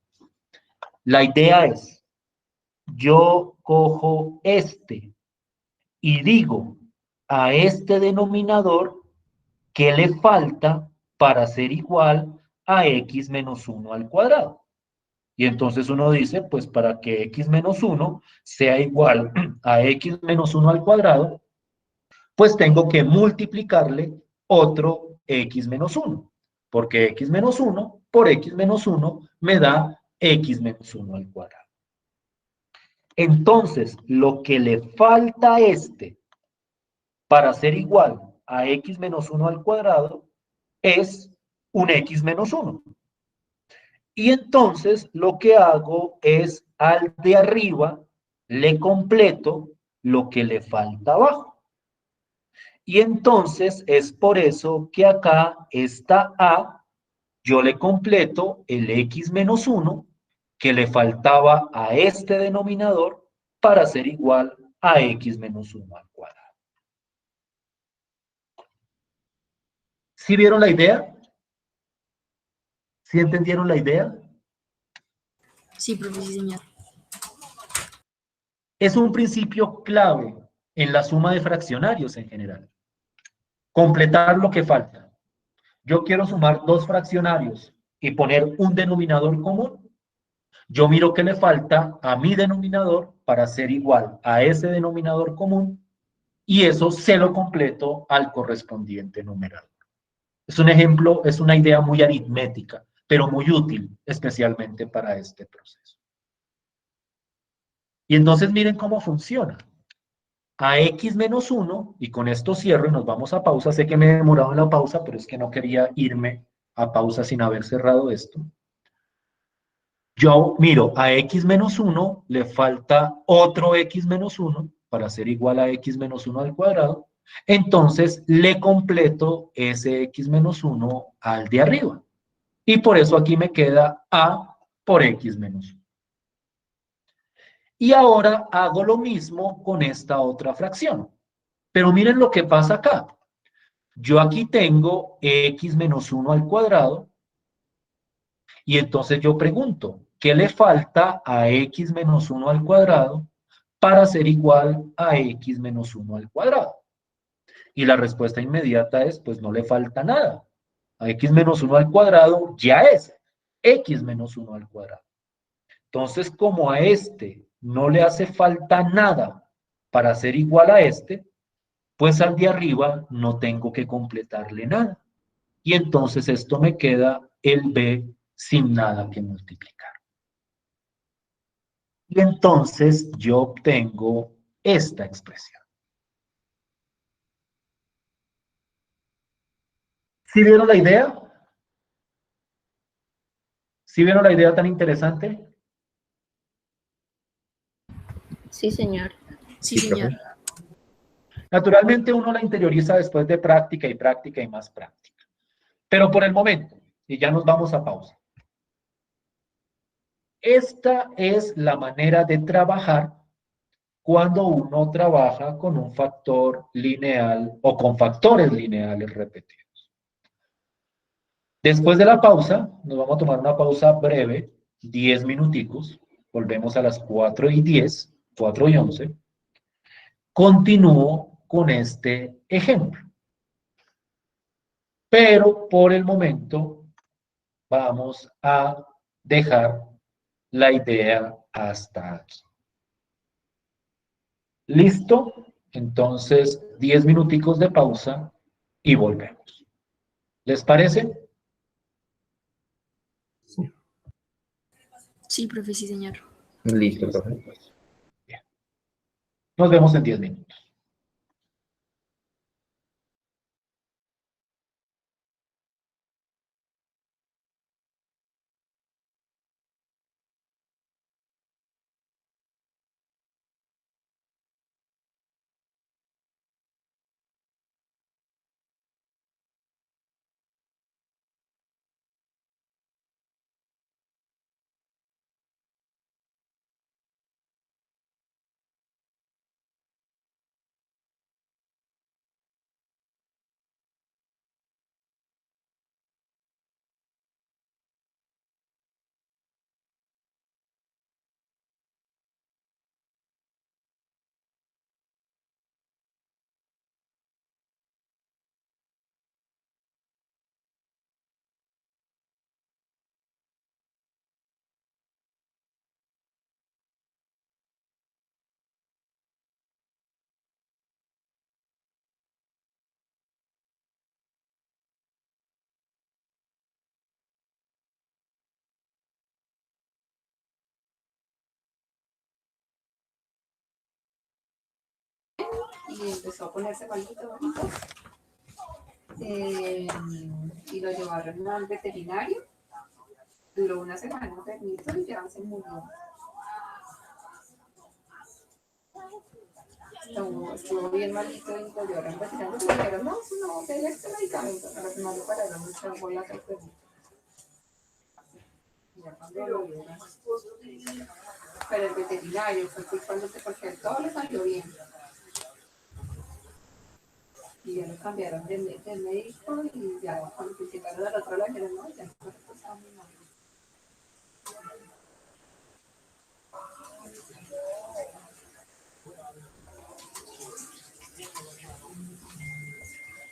La idea es, yo cojo este y digo a este denominador que le falta para ser igual a x menos 1 al cuadrado. Y entonces uno dice, pues para que x menos 1 sea igual a x menos 1 al cuadrado, pues tengo que multiplicarle otro x menos 1, porque x menos 1 por x menos 1 me da x menos 1 al cuadrado. Entonces, lo que le falta a este para ser igual a x menos 1 al cuadrado es un x menos 1. Y entonces lo que hago es al de arriba le completo lo que le falta abajo. Y entonces es por eso que acá esta A, yo le completo el x menos 1 que le faltaba a este denominador para ser igual a x menos 1 al cuadrado. ¿Sí vieron la idea? ¿Sí entendieron la idea? Sí, profe, sí, señor. Es un principio clave en la suma de fraccionarios en general. Completar lo que falta. Yo quiero sumar dos fraccionarios y poner un denominador común. Yo miro qué le falta a mi denominador para ser igual a ese denominador común y eso se lo completo al correspondiente numerador. Es un ejemplo, es una idea muy aritmética, pero muy útil, especialmente para este proceso. Y entonces miren cómo funciona. A x menos 1, y con esto cierro y nos vamos a pausa. Sé que me he demorado en la pausa, pero es que no quería irme a pausa sin haber cerrado esto. Yo miro a x menos 1, le falta otro x menos 1 para ser igual a x menos 1 al cuadrado. Entonces le completo ese x menos 1 al de arriba. Y por eso aquí me queda a por x menos 1. Y ahora hago lo mismo con esta otra fracción. Pero miren lo que pasa acá. Yo aquí tengo x menos 1 al cuadrado y entonces yo pregunto, ¿qué le falta a x menos 1 al cuadrado para ser igual a x menos 1 al cuadrado? Y la respuesta inmediata es, pues no le falta nada. A x menos 1 al cuadrado ya es x menos 1 al cuadrado. Entonces, como a este no le hace falta nada para ser igual a este, pues al de arriba no tengo que completarle nada. Y entonces esto me queda el b sin nada que multiplicar. Y entonces yo obtengo esta expresión. ¿Sí vieron la idea? ¿Sí vieron la idea tan interesante? Sí, señor. Sí, señor. Naturalmente uno la interioriza después de práctica y práctica y más práctica. Pero por el momento, y ya nos vamos a pausa. Esta es la manera de trabajar cuando uno trabaja con un factor lineal o con factores lineales repetidos. Después de la pausa, nos vamos a tomar una pausa breve, 10 minuticos. Volvemos a las 4:10, 4:11. Continúo con este ejemplo. Pero por el momento vamos a dejar la idea hasta aquí. ¿Listo? Entonces, 10 minuticos de pausa y volvemos. ¿Les parece? Sí, profe, sí, señor. Listo, profe. Bien. Nos vemos en 10 minutos. Y empezó a ponerse malito, malito. Y lo llevaron al veterinario. Duró una semana enfermito y ya se murió. Estuvo bien malito y lo llevaron al veterinario. Y le dijeron, no, si no, de este medicamento. A la semana le pararon muchas bolas al perrito. Y ya cuando lo vieron. Pero el veterinario fue culpándose porque a todo le salió bien. Y ya lo cambiaron de médico y ya cuando visitaron al otro le dijeron, no, ya el cuerpo está muy mal.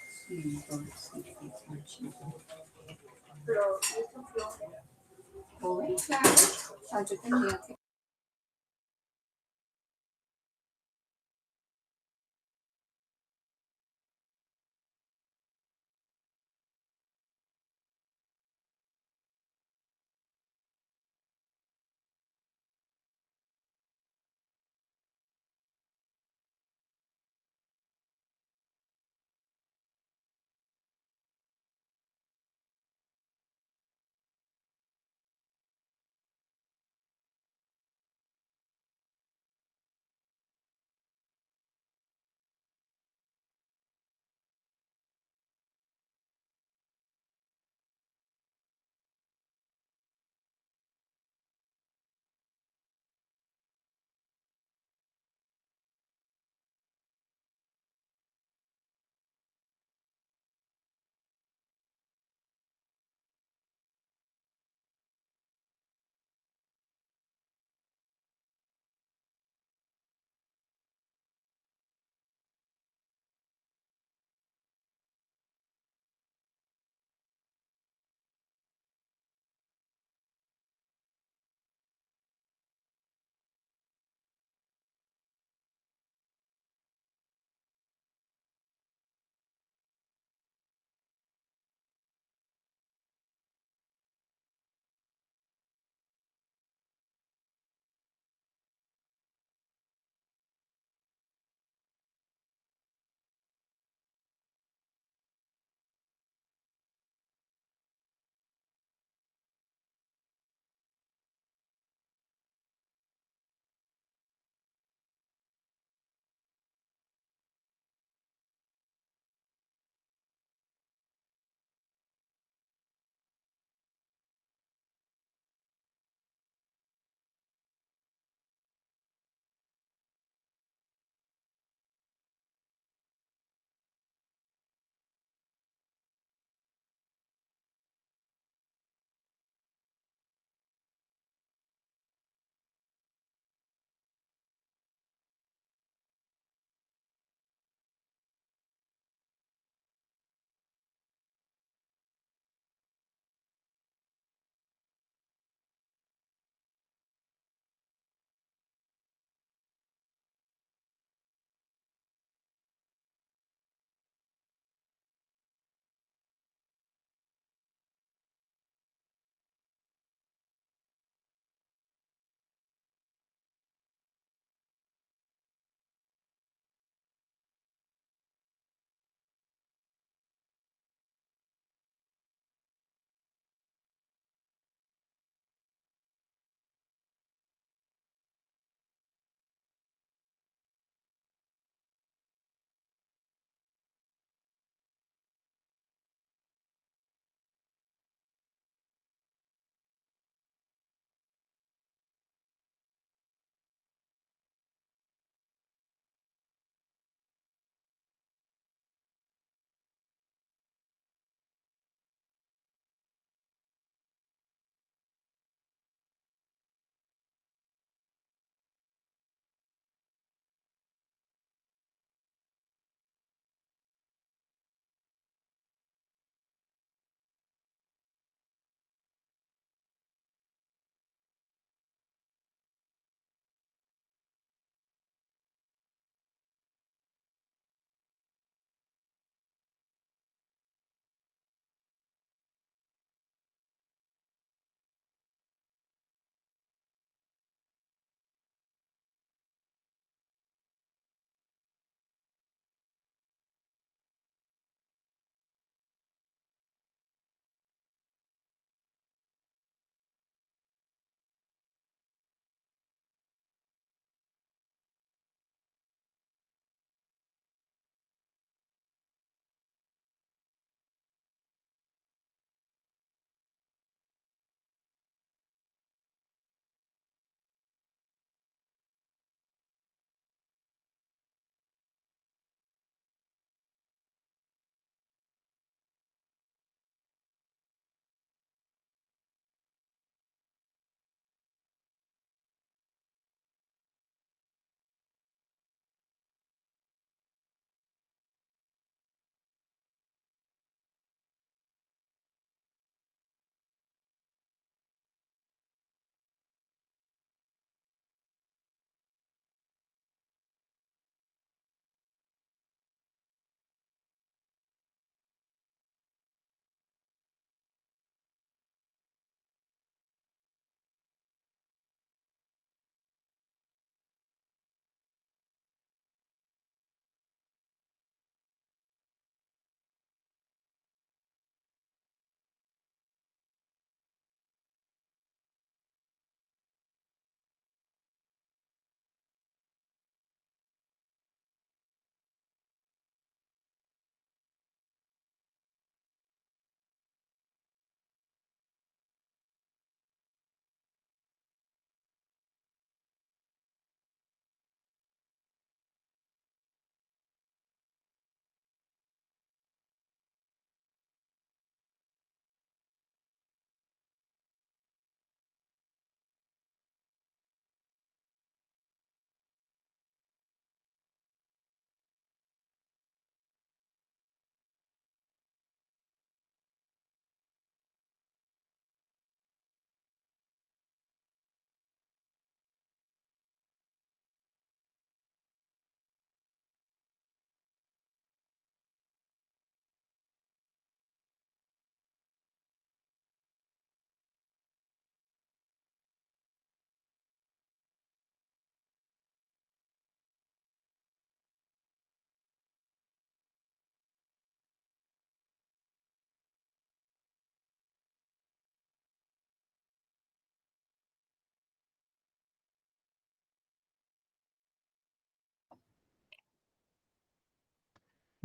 Sí, entonces, sí, muchísimo. Joven, claro, Sancho tenía que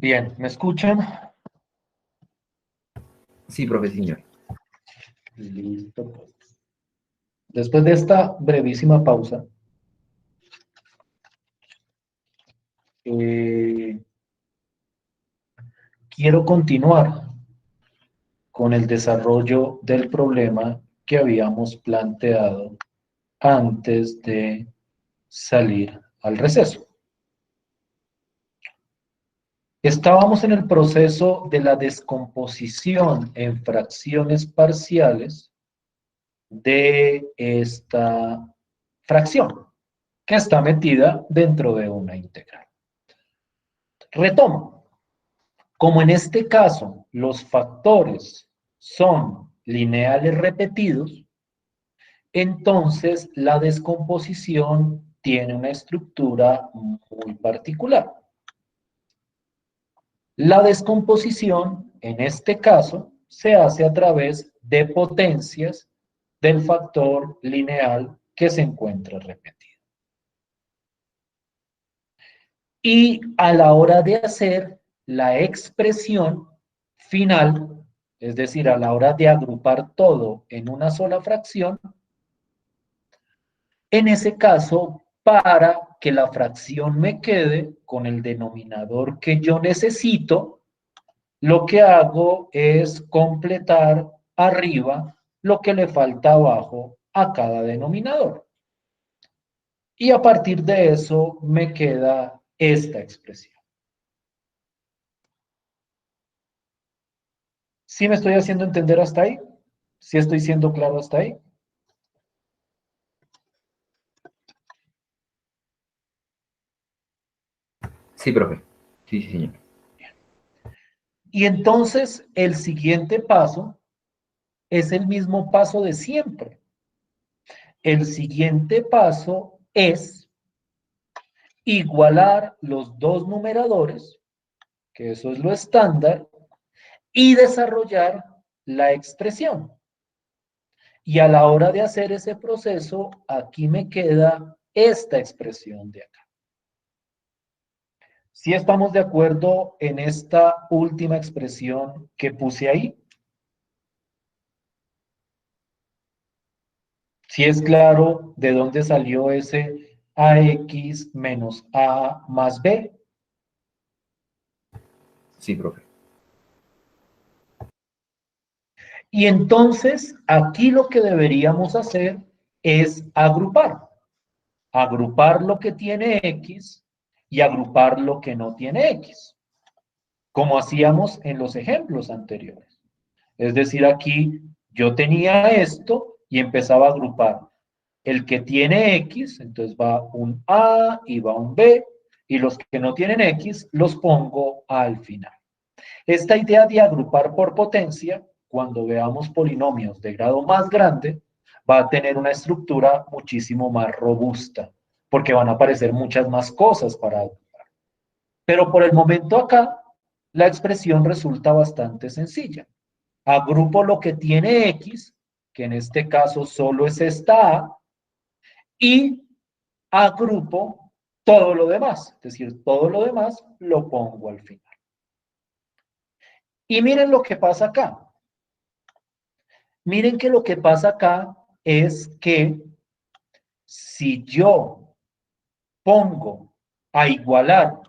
Bien, ¿me escuchan? Sí, profe, señor. Listo, pues. Después de esta brevísima pausa, eh, quiero continuar con el desarrollo del problema que habíamos planteado antes de salir al receso. Estábamos en el proceso de la descomposición en fracciones parciales de esta fracción que está metida dentro de una integral. Retomo. Como en este caso los factores son lineales repetidos, entonces la descomposición tiene una estructura muy particular. La descomposición, en este caso, se hace a través de potencias del factor lineal que se encuentra repetido. Y a la hora de hacer la expresión final, es decir, a la hora de agrupar todo en una sola fracción, en ese caso, para que la fracción me quede con el denominador que yo necesito, lo que hago es completar arriba lo que le falta abajo a cada denominador. Y a partir de eso me queda esta expresión. ¿Sí me estoy haciendo entender hasta ahí? ¿Sí estoy siendo claro hasta ahí? Sí, profe. Sí, sí, señor. Y entonces el siguiente paso es el mismo paso de siempre. El siguiente paso es igualar los dos numeradores, que eso es lo estándar, y desarrollar la expresión. Y a la hora de hacer ese proceso, aquí me queda esta expresión de acá. ¿Sí estamos de acuerdo en esta última expresión que puse ahí? ¿Sí es claro de dónde salió ese AX menos A más B? Sí, profe. Y entonces, aquí lo que deberíamos hacer es agrupar. Agrupar lo que tiene X y agrupar lo que no tiene X, como hacíamos en los ejemplos anteriores. Es decir, aquí yo tenía esto y empezaba a agrupar. El que tiene X, entonces va un A y va un B, y los que no tienen X los pongo al final. Esta idea de agrupar por potencia, cuando veamos polinomios de grado más grande, va a tener una estructura muchísimo más robusta, porque van a aparecer muchas más cosas para agrupar. Pero por el momento acá, la expresión resulta bastante sencilla. Agrupo lo que tiene X, que en este caso solo es esta A, y agrupo todo lo demás. Es decir, todo lo demás lo pongo al final. Y miren lo que pasa acá. Miren que lo que pasa acá es que si yo pongo a igualar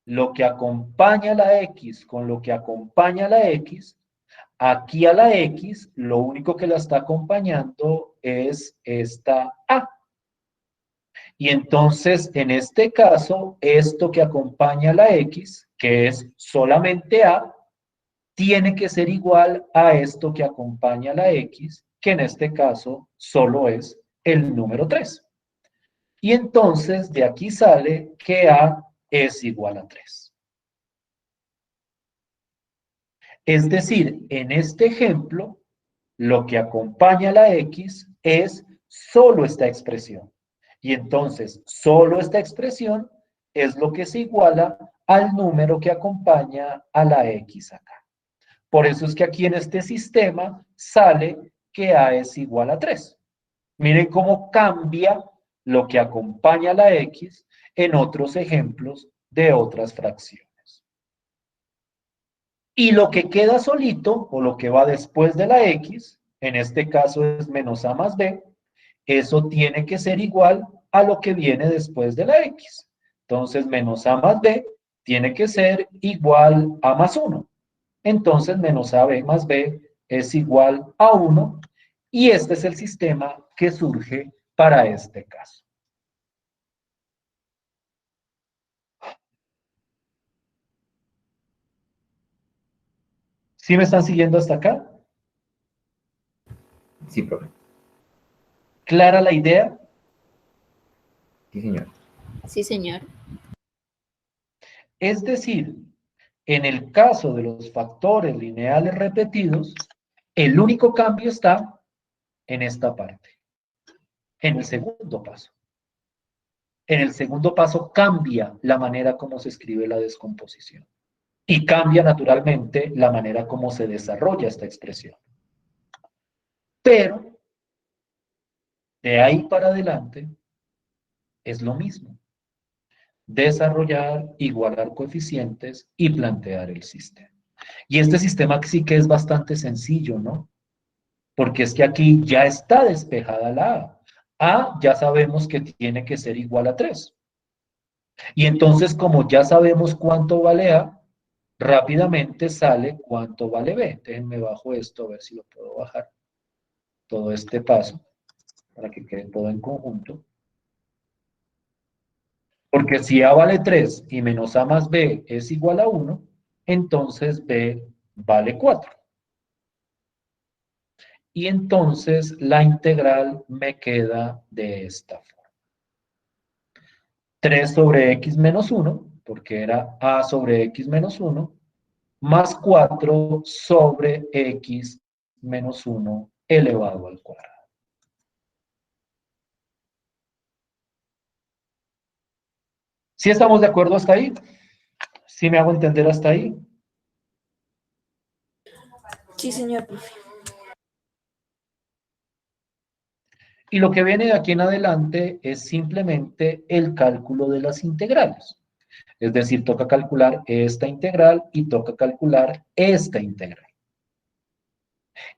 lo que acompaña a la X con lo que acompaña a la X, aquí a la X lo único que la está acompañando es esta A. Y entonces, en este caso, esto que acompaña a la X, que es solamente A, tiene que ser igual a esto que acompaña a la X, que en este caso solo es el número 3. Y entonces de aquí sale que A es igual a 3. Es decir, en este ejemplo, lo que acompaña a la X es solo esta expresión. Y entonces, solo esta expresión es lo que se iguala al número que acompaña a la X acá. Por eso es que aquí en este sistema sale que A es igual a 3. Miren cómo cambia lo que acompaña a la X en otros ejemplos de otras fracciones. Y lo que queda solito, o lo que va después de la X, en este caso es menos A más B, eso tiene que ser igual a lo que viene después de la X. Entonces, menos A más B tiene que ser igual a más 1. Entonces, menos AB más B es igual a 1. Y este es el sistema que surge para este caso. ¿Sí me están siguiendo hasta acá? Sí, profe. ¿Clara la idea? Sí, señor. Sí, señor. Es decir, en el caso de los factores lineales repetidos, el único cambio está en esta parte, en el segundo paso. En el segundo paso cambia la manera como se escribe la descomposición y cambia naturalmente la manera como se desarrolla esta expresión. Pero de ahí para adelante es lo mismo. Desarrollar, igualar coeficientes y plantear el sistema. Y este sistema sí que es bastante sencillo, ¿no? Porque es que aquí ya está despejada la A. A ya sabemos que tiene que ser igual a 3. Y entonces, como ya sabemos cuánto vale A, rápidamente sale cuánto vale B. Déjenme bajo esto, a ver si lo puedo bajar. Todo este paso, para que quede todo en conjunto. Porque si A vale 3 y menos A más B es igual a 1, entonces B vale 4. Y entonces la integral me queda de esta forma. 3 sobre x menos 1, porque era a sobre x menos 1, más 4 sobre x menos 1 elevado al cuadrado. ¿Sí estamos de acuerdo hasta ahí? ¿Sí me hago entender hasta ahí? Sí, señor, profe. Y lo que viene de aquí en adelante es simplemente el cálculo de las integrales. Es decir, toca calcular esta integral y toca calcular esta integral.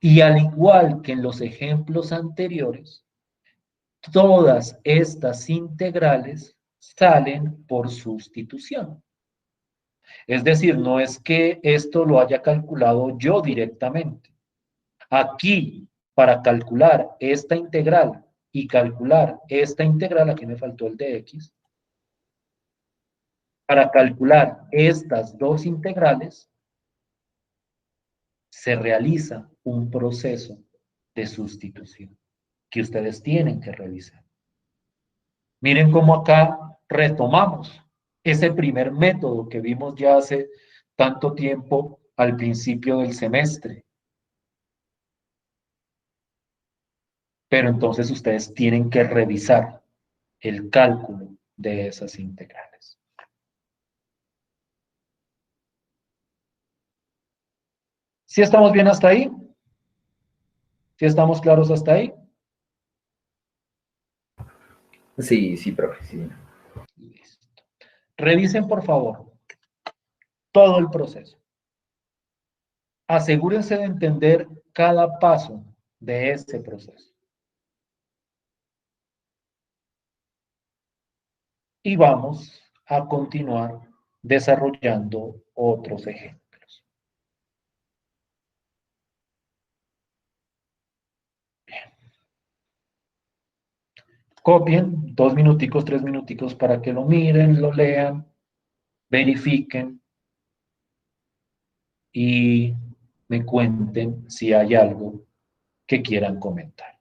Y al igual que en los ejemplos anteriores, todas estas integrales salen por sustitución. Es decir, no es que esto lo haya calculado yo directamente. Aquí, para calcular esta integral y calcular esta integral, aquí me faltó el de x, para calcular estas dos integrales, se realiza un proceso de sustitución que ustedes tienen que revisar. Miren cómo acá retomamos ese primer método que vimos ya hace tanto tiempo al principio del semestre. Pero entonces ustedes tienen que revisar el cálculo de esas integrales. ¿Sí estamos bien hasta ahí? ¿Sí estamos claros hasta ahí? Sí, sí, profe. Sí. Listo. Revisen, por favor, todo el proceso. Asegúrense de entender cada paso de ese proceso. Y vamos a continuar desarrollando otros ejemplos. Copien 2 minuticos, 3 minuticos para que lo miren, lo lean, verifiquen y me cuenten si hay algo que quieran comentar.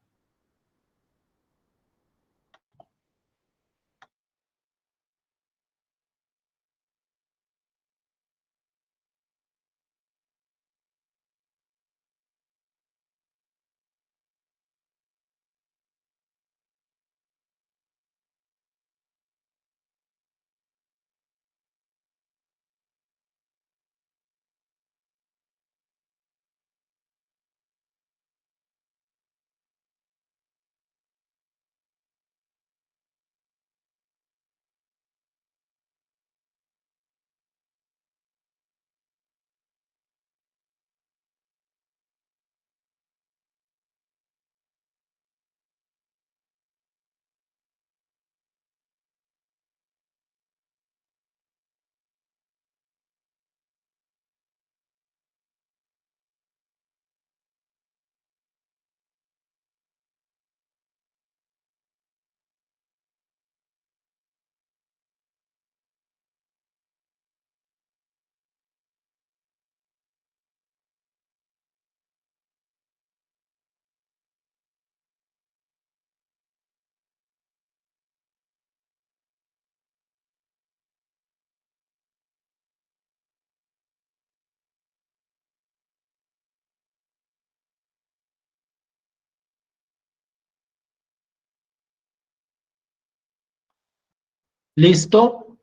¿Listo?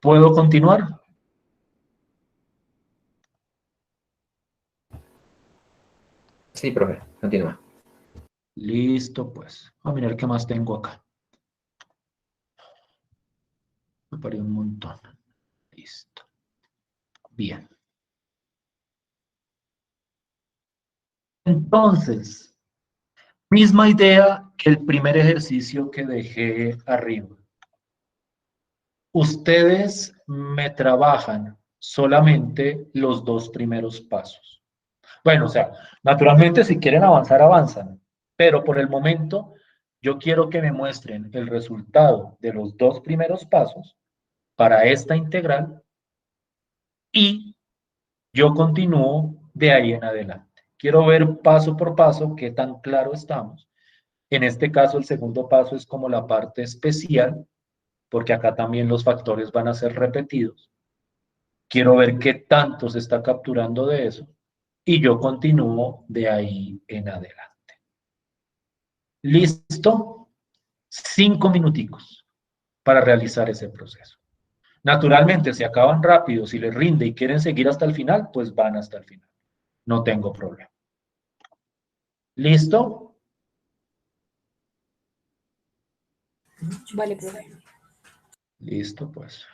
¿Puedo continuar? Sí, profe, continúa. Listo, pues. A mirar qué más tengo acá. Me paré un montón. Listo. Bien. Entonces, misma idea que el primer ejercicio que dejé arriba. Ustedes me trabajan solamente los dos primeros pasos. Bueno, o sea, naturalmente si quieren avanzar, avanzan, pero por el momento yo quiero que me muestren el resultado de los dos primeros pasos para esta integral y yo continúo de ahí en adelante. Quiero ver paso por paso qué tan claro estamos. En este caso, el segundo paso es como la parte especial, porque acá también los factores van a ser repetidos. Quiero ver qué tanto se está capturando de eso y yo continúo de ahí en adelante. ¿Listo? 5 minuticos para realizar ese proceso. Naturalmente, si acaban rápido, si les rinde y quieren seguir hasta el final, pues van hasta el final. No tengo problema. ¿Listo? Vale, profe. Listo, pues.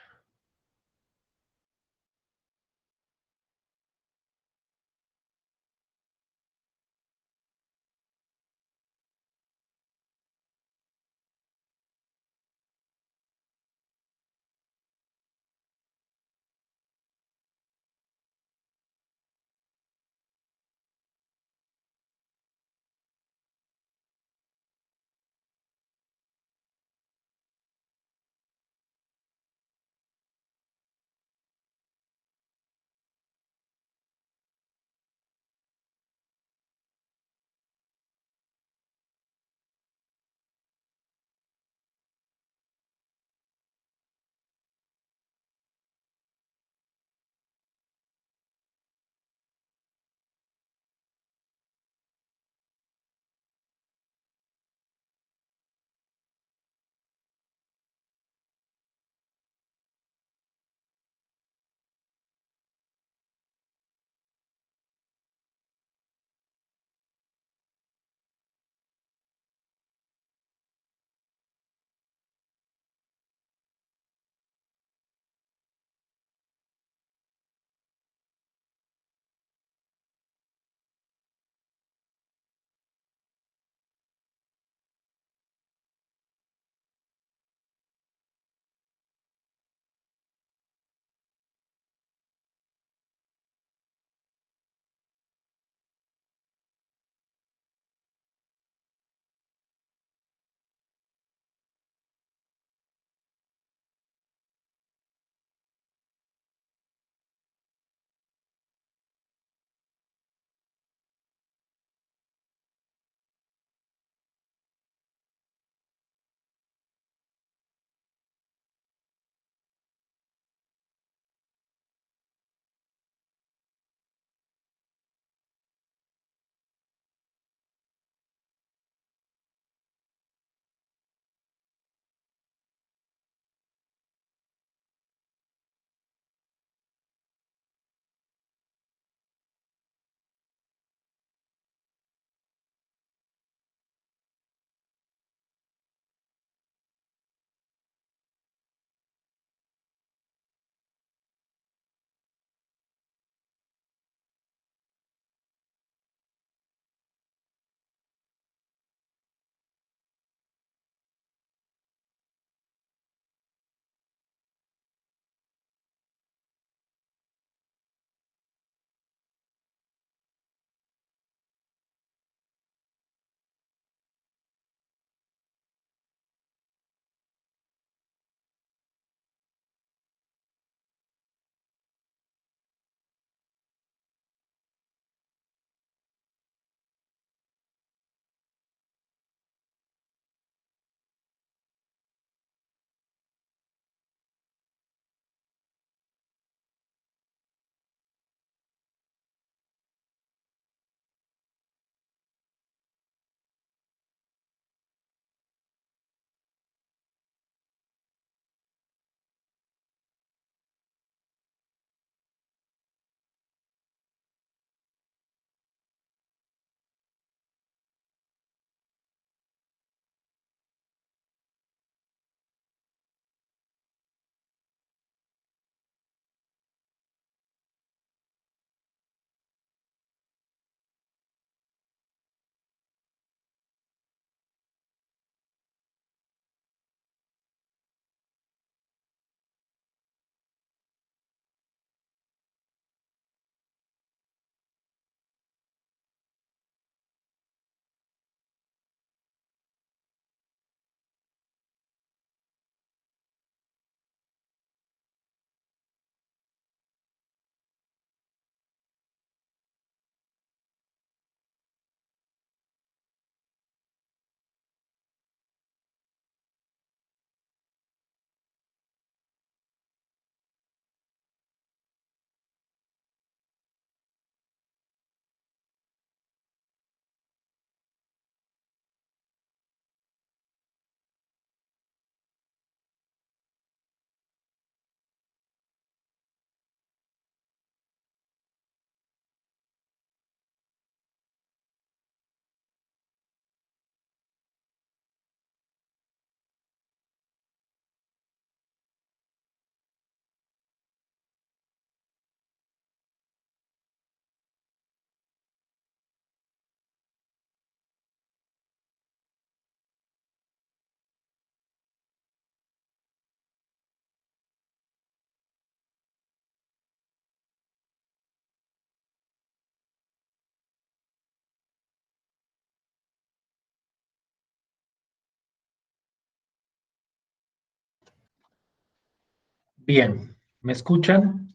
Bien, ¿me escuchan?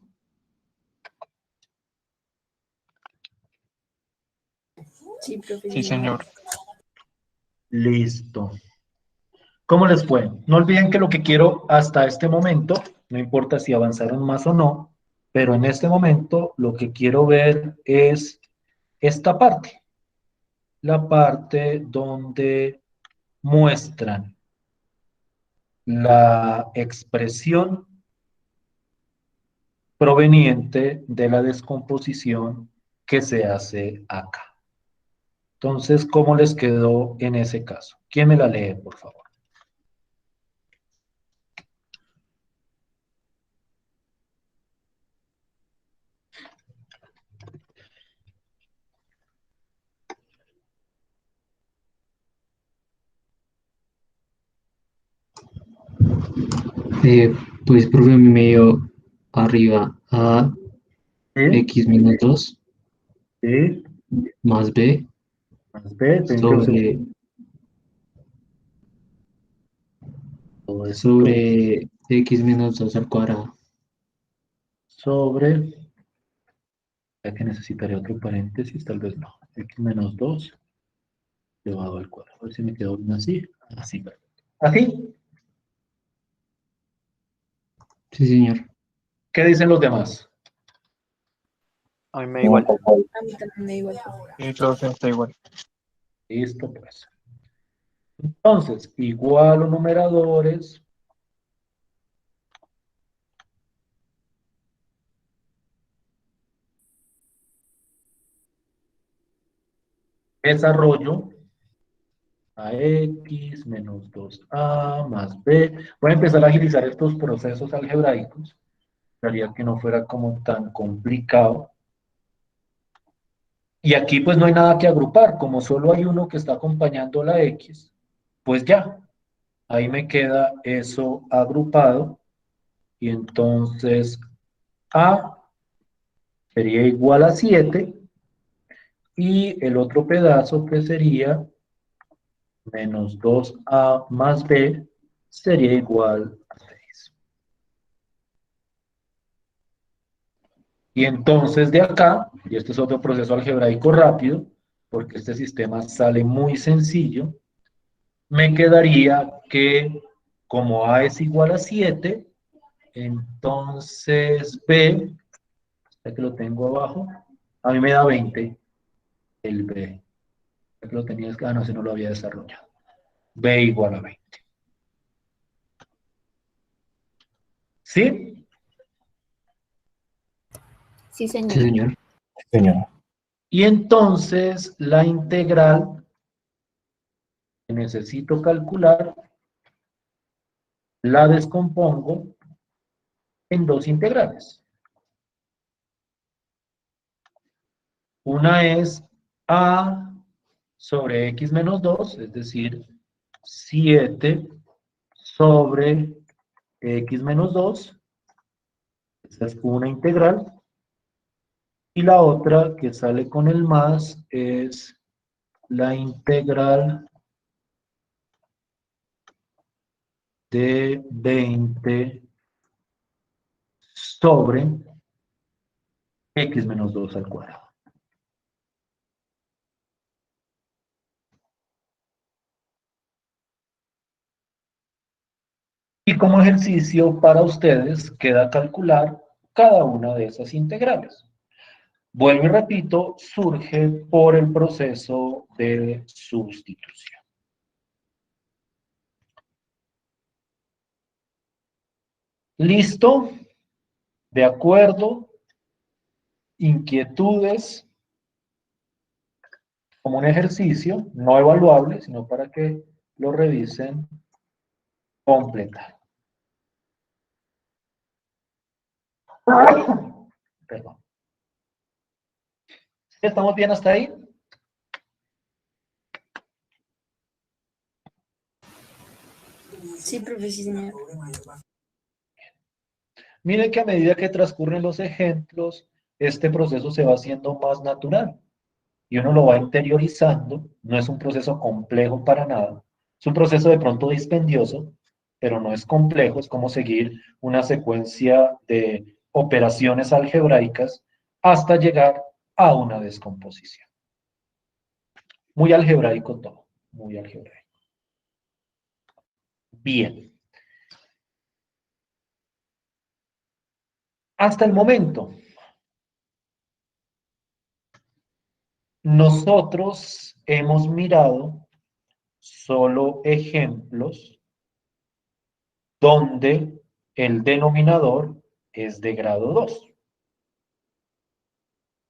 Sí, profe. Sí, señor. Listo. ¿Cómo les fue? No olviden que lo que quiero hasta este momento, no importa si avanzaron más o no, pero en este momento lo que quiero ver es esta parte, la parte donde muestran la expresión proveniente de la descomposición que se hace acá. Entonces, ¿cómo les quedó en ese caso? ¿Quién me la lee, por favor? Pues, profe, me dio arriba a ¿Sí? x menos 2 ¿Sí? más b Más B, 20 sobre, todo esto sobre x menos 2 al cuadrado. sobre, ya que necesitaré otro paréntesis, tal vez no, x menos 2 llevado al cuadrado. A ver si me quedó bien así. Así, perfecto. ¿Así? Sí, señor. ¿Qué dicen los demás? A mí me da igual. A mí también me da igual. Sí, profe, está igual. Listo, pues. Entonces, igual los numeradores, desarrollo a x menos 2a más b. Voy a empezar a agilizar estos procesos algebraicos. Haría que no fuera como tan complicado. Y aquí pues no hay nada que agrupar, como solo hay uno que está acompañando la x, pues ya, ahí me queda eso agrupado. Y entonces a sería igual a 7 y el otro pedazo que sería menos 2a más b sería igual a 6. Y entonces de acá, y este es otro proceso algebraico rápido, porque este sistema sale muy sencillo, me quedaría que como a es igual a 7, entonces b, ya que lo tengo abajo, a mí me da 20 el b. Ya que lo tenías, no, si no lo había desarrollado. B igual a 20. ¿Sí? Sí, Sí, señor. señor. Señor. Y entonces la integral que necesito calcular la descompongo en dos integrales. Una es a sobre x menos 2, es decir, 7 sobre x menos 2. Esa es una integral. Y la otra que sale con el más es la integral de 20 sobre x menos 2 al cuadrado. Y como ejercicio para ustedes queda calcular cada una de esas integrales. Vuelvo y repito, surge por el proceso de sustitución. ¿Listo? ¿De acuerdo? Inquietudes como un ejercicio no evaluable, sino para que lo revisen completar. Perdón. ¿Estamos bien hasta ahí? Sí, profe, sí, señor. Miren que a medida que transcurren los ejemplos, este proceso se va haciendo más natural y uno lo va interiorizando. No es un proceso complejo para nada. Es un proceso de pronto dispendioso, pero no es complejo, es como seguir una secuencia de operaciones algebraicas hasta llegar a una descomposición. Muy algebraico todo, muy algebraico. Bien. Hasta el momento, nosotros hemos mirado solo ejemplos donde el denominador es de grado 2.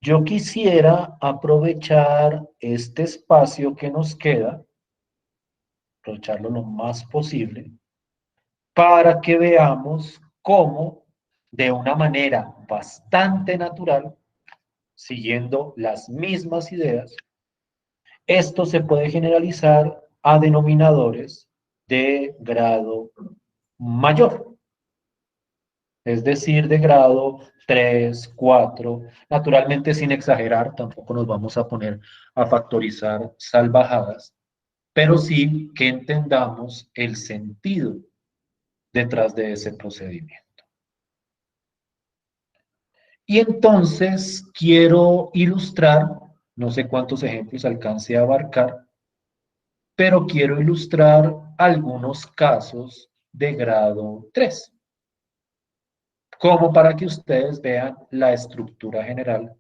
Yo quisiera aprovechar este espacio que nos queda, aprovecharlo lo más posible, para que veamos cómo, de una manera bastante natural, siguiendo las mismas ideas, esto se puede generalizar a denominadores de grado mayor. Es decir, de grado 3, 4, naturalmente sin exagerar, tampoco nos vamos a poner a factorizar salvajadas, pero sí que entendamos el sentido detrás de ese procedimiento. Y entonces quiero ilustrar, no sé cuántos ejemplos alcance a abarcar, pero quiero ilustrar algunos casos de grado 3. Como para que ustedes vean la estructura general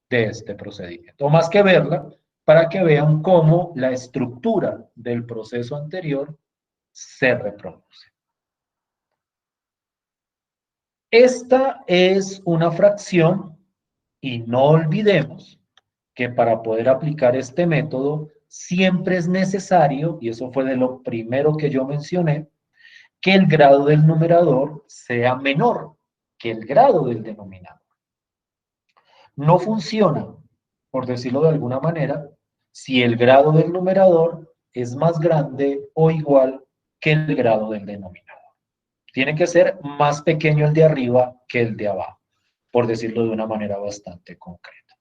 de este procedimiento. O más que verla, para que vean cómo la estructura del proceso anterior se reproduce. Esta es una fracción y no olvidemos que para poder aplicar este método siempre es necesario, y eso fue de lo primero que yo mencioné, que el grado del numerador sea menor que el grado del denominador. No funciona, por decirlo de alguna manera, si el grado del numerador es más grande o igual que el grado del denominador. Tiene que ser más pequeño el de arriba que el de abajo, por decirlo de una manera bastante concreta.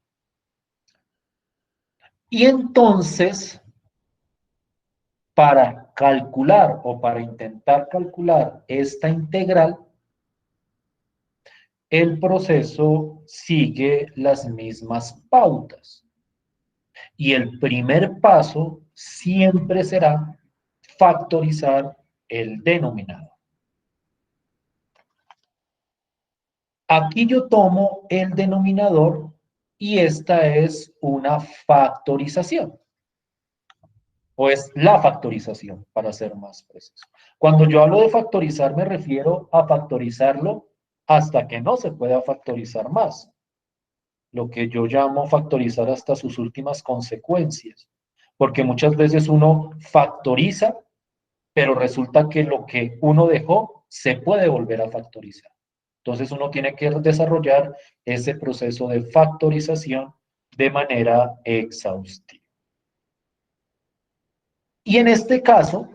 Y entonces, para calcular o para intentar calcular esta integral, el proceso sigue las mismas pautas. Y el primer paso siempre será factorizar el denominador. Aquí yo tomo el denominador y esta es una factorización. O es la factorización, para ser más preciso. Cuando yo hablo de factorizar, me refiero a factorizarlo hasta que no se pueda factorizar más. Lo que yo llamo factorizar hasta sus últimas consecuencias. Porque muchas veces uno factoriza, pero resulta que lo que uno dejó se puede volver a factorizar. Entonces uno tiene que desarrollar ese proceso de factorización de manera exhaustiva. Y en este caso,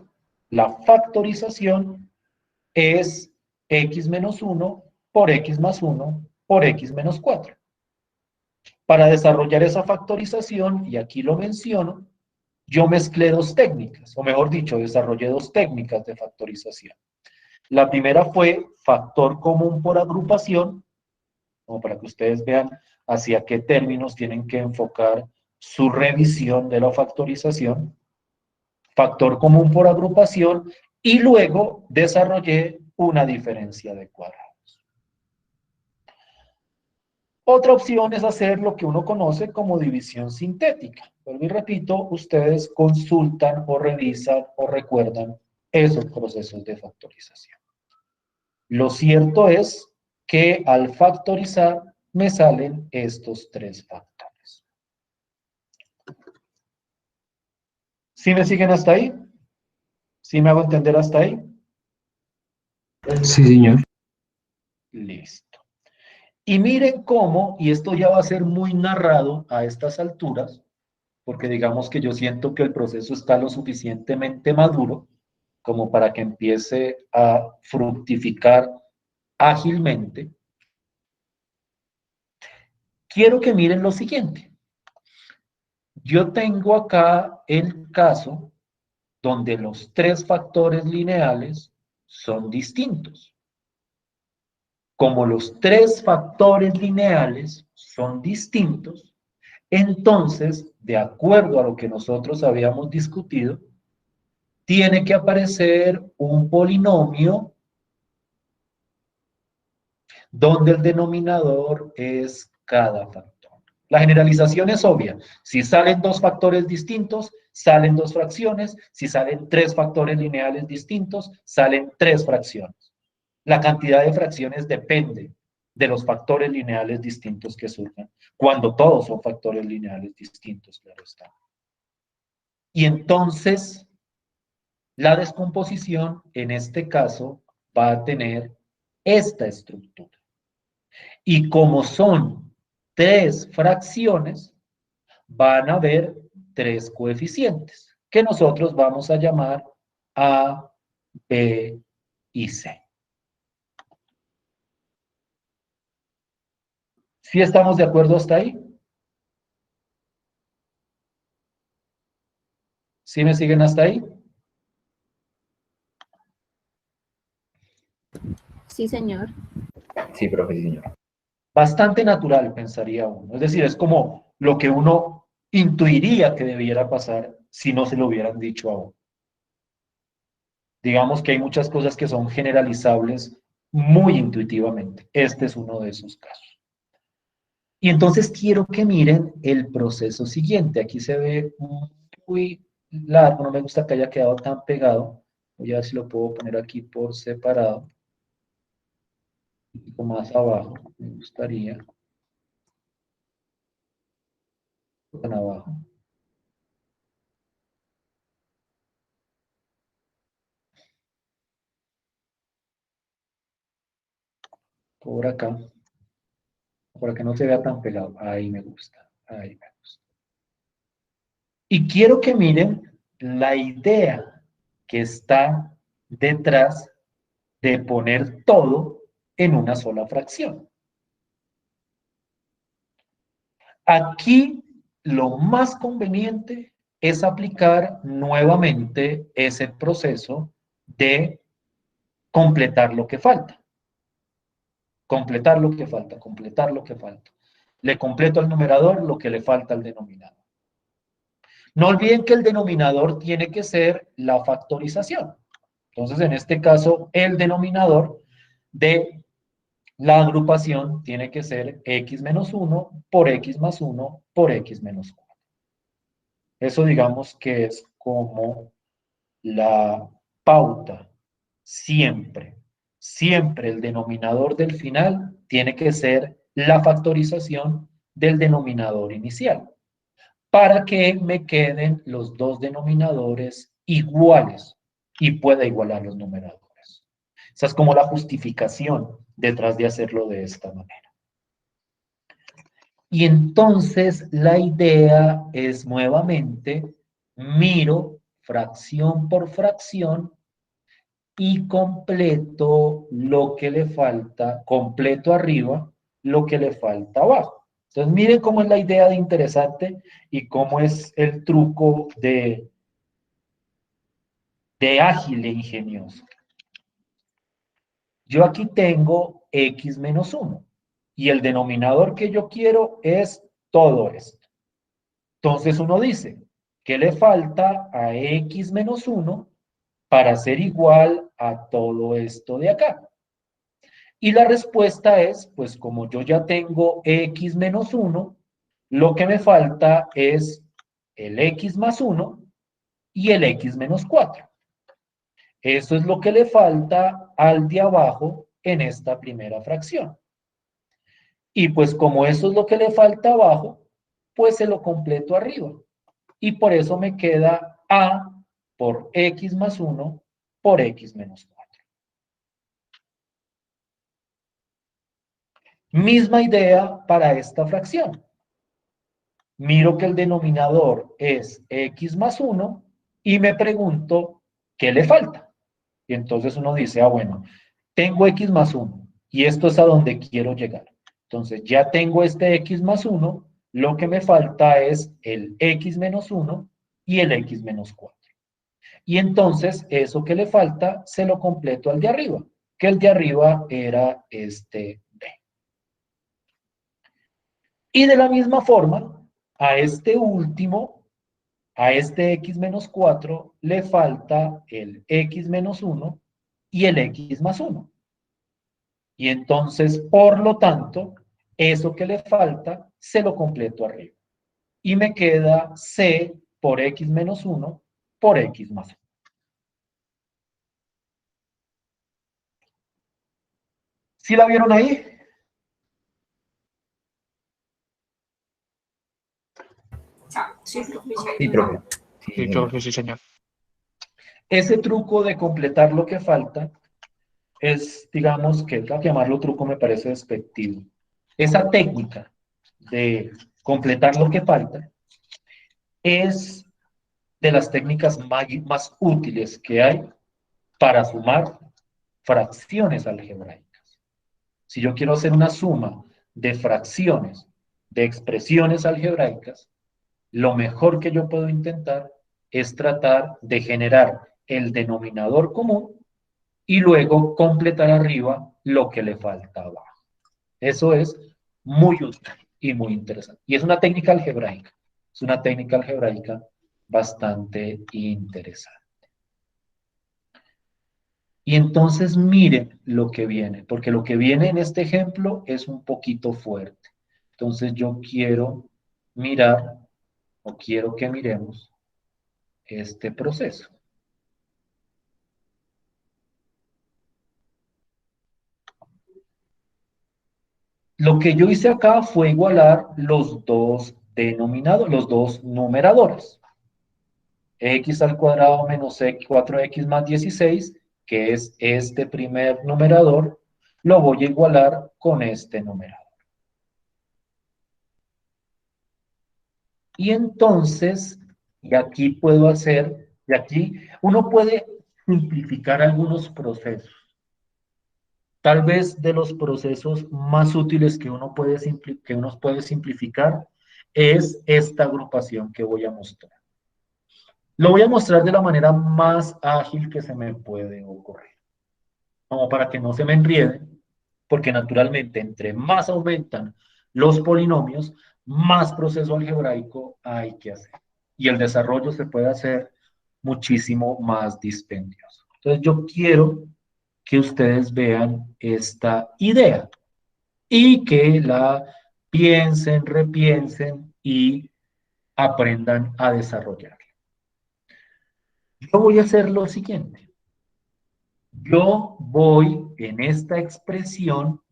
la factorización es x menos 1 por x más 1 por x menos 4. Para desarrollar esa factorización, y aquí lo menciono, yo mezclé dos técnicas, o mejor dicho, desarrollé dos técnicas de factorización. La primera fue factor común por agrupación, como para que ustedes vean hacia qué términos tienen que enfocar su revisión de la factorización. Factor común por agrupación, y luego desarrollé una diferencia de cuadrados. Otra opción es hacer lo que uno conoce como división sintética. Vuelvo y repito, ustedes consultan o revisan o recuerdan esos procesos de factorización. Lo cierto es que al factorizar me salen estos tres factores. ¿Sí me siguen hasta ahí? ¿Sí me hago entender hasta ahí? Sí, señor. Listo. Y miren cómo, y esto ya va a ser muy narrado a estas alturas, porque digamos que yo siento que el proceso está lo suficientemente maduro como para que empiece a fructificar ágilmente. Quiero que miren lo siguiente. Yo tengo acá el caso donde los tres factores lineales son distintos. Como los tres factores lineales son distintos, entonces, de acuerdo a lo que nosotros habíamos discutido, tiene que aparecer un polinomio donde el denominador es cada factor. La generalización es obvia. Si salen dos factores distintos, salen dos fracciones. Si salen tres factores lineales distintos, salen tres fracciones. La cantidad de fracciones depende de los factores lineales distintos que surjan, cuando todos son factores lineales distintos, claro está. Y entonces, la descomposición, en este caso, va a tener esta estructura. Y como son tres fracciones, van a haber tres coeficientes, que nosotros vamos a llamar A, B y C. ¿Sí estamos de acuerdo hasta ahí? ¿Sí me siguen hasta ahí? Sí, señor. Sí, profe, sí, señor. Bastante natural, pensaría uno. Es decir, es como lo que uno intuiría que debiera pasar si no se lo hubieran dicho a uno. Digamos que hay muchas cosas que son generalizables muy intuitivamente. Este es uno de esos casos. Y entonces quiero que miren el proceso siguiente. Aquí se ve muy largo, no me gusta que haya quedado tan pegado. Voy a ver si lo puedo poner aquí por separado. Un poquito más abajo, me gustaría. Tan abajo. Por acá. Para que no se vea tan pegado. Ahí me gusta. Ahí me gusta. Y quiero que miren la idea que está detrás de poner todo en una sola fracción. Aquí lo más conveniente es aplicar nuevamente ese proceso de completar lo que falta. Completar lo que falta, completar lo que falta. Le completo al numerador lo que le falta al denominador. No olviden que el denominador tiene que ser la factorización. Entonces, en este caso, el denominador de la agrupación tiene que ser x menos 1 por x más 1 por x menos 4. Eso digamos que es como la pauta. Siempre, siempre el denominador del final tiene que ser la factorización del denominador inicial, para que me queden los dos denominadores iguales y pueda igualar los numeradores. Esa es como la justificación detrás de hacerlo de esta manera. Y entonces la idea es nuevamente, miro fracción por fracción y completo lo que le falta, completo arriba lo que le falta abajo. Entonces miren cómo es la idea de interesante y cómo es el truco de ágil e ingenioso. Yo aquí tengo x menos 1 y el denominador que yo quiero es todo esto. Entonces uno dice, ¿qué le falta a x menos 1 para ser igual a todo esto de acá? Y la respuesta es, pues como yo ya tengo x menos 1, lo que me falta es el x más 1 y el x menos 4. Eso es lo que le falta al de abajo en esta primera fracción. Y pues como eso es lo que le falta abajo, pues se lo completo arriba. Y por eso me queda a por x más 1 por x menos 4. Misma idea para esta fracción. Miro que el denominador es x más 1 y me pregunto qué le falta. Y entonces uno dice, ah, bueno, tengo x más 1 y esto es a donde quiero llegar. Entonces ya tengo este x más 1, lo que me falta es el x menos 1 y el x menos 4. Y entonces eso que le falta se lo completo al de arriba, que el de arriba era este D. Y de la misma forma, a este último, a este x menos 4, le falta el x menos 1 y el x más 1. Y entonces, por lo tanto, eso que le falta, se lo completo arriba. Y me queda c por x menos 1 por x más 1. ¿Sí la vieron ahí? Sí, profe. Sí, profe. Sí, profe, sí, señor. Ese truco de completar lo que falta es, digamos, que llamarlo truco me parece despectivo. Esa técnica de completar lo que falta es de las técnicas más útiles que hay para sumar fracciones algebraicas. Si yo quiero hacer una suma de fracciones, de expresiones algebraicas, lo mejor que yo puedo intentar es tratar de generar el denominador común y luego completar arriba lo que le falta abajo. Eso es muy útil y muy interesante. Y es una técnica algebraica. Es una técnica algebraica bastante interesante. Y entonces miren lo que viene, porque lo que viene en este ejemplo es un poquito fuerte. Entonces yo quiero mirar, o quiero que miremos este proceso. Lo que yo hice acá fue igualar los dos denominados, los dos numeradores. X al cuadrado menos 4x más 16, que es este primer numerador, lo voy a igualar con este numerador. Y entonces, y aquí puedo hacer, y aquí uno puede simplificar algunos procesos. Tal vez de los procesos más útiles que uno puede simplificar es esta agrupación que voy a mostrar. Lo voy a mostrar de la manera más ágil que se me puede ocurrir, como para que no se me enriede, porque naturalmente entre más aumentan los polinomios, más proceso algebraico hay que hacer. Y el desarrollo se puede hacer muchísimo más dispendioso. Entonces yo quiero que ustedes vean esta idea y que la piensen, repiensen y aprendan a desarrollarla. Yo voy a hacer lo siguiente. Yo voy en esta expresión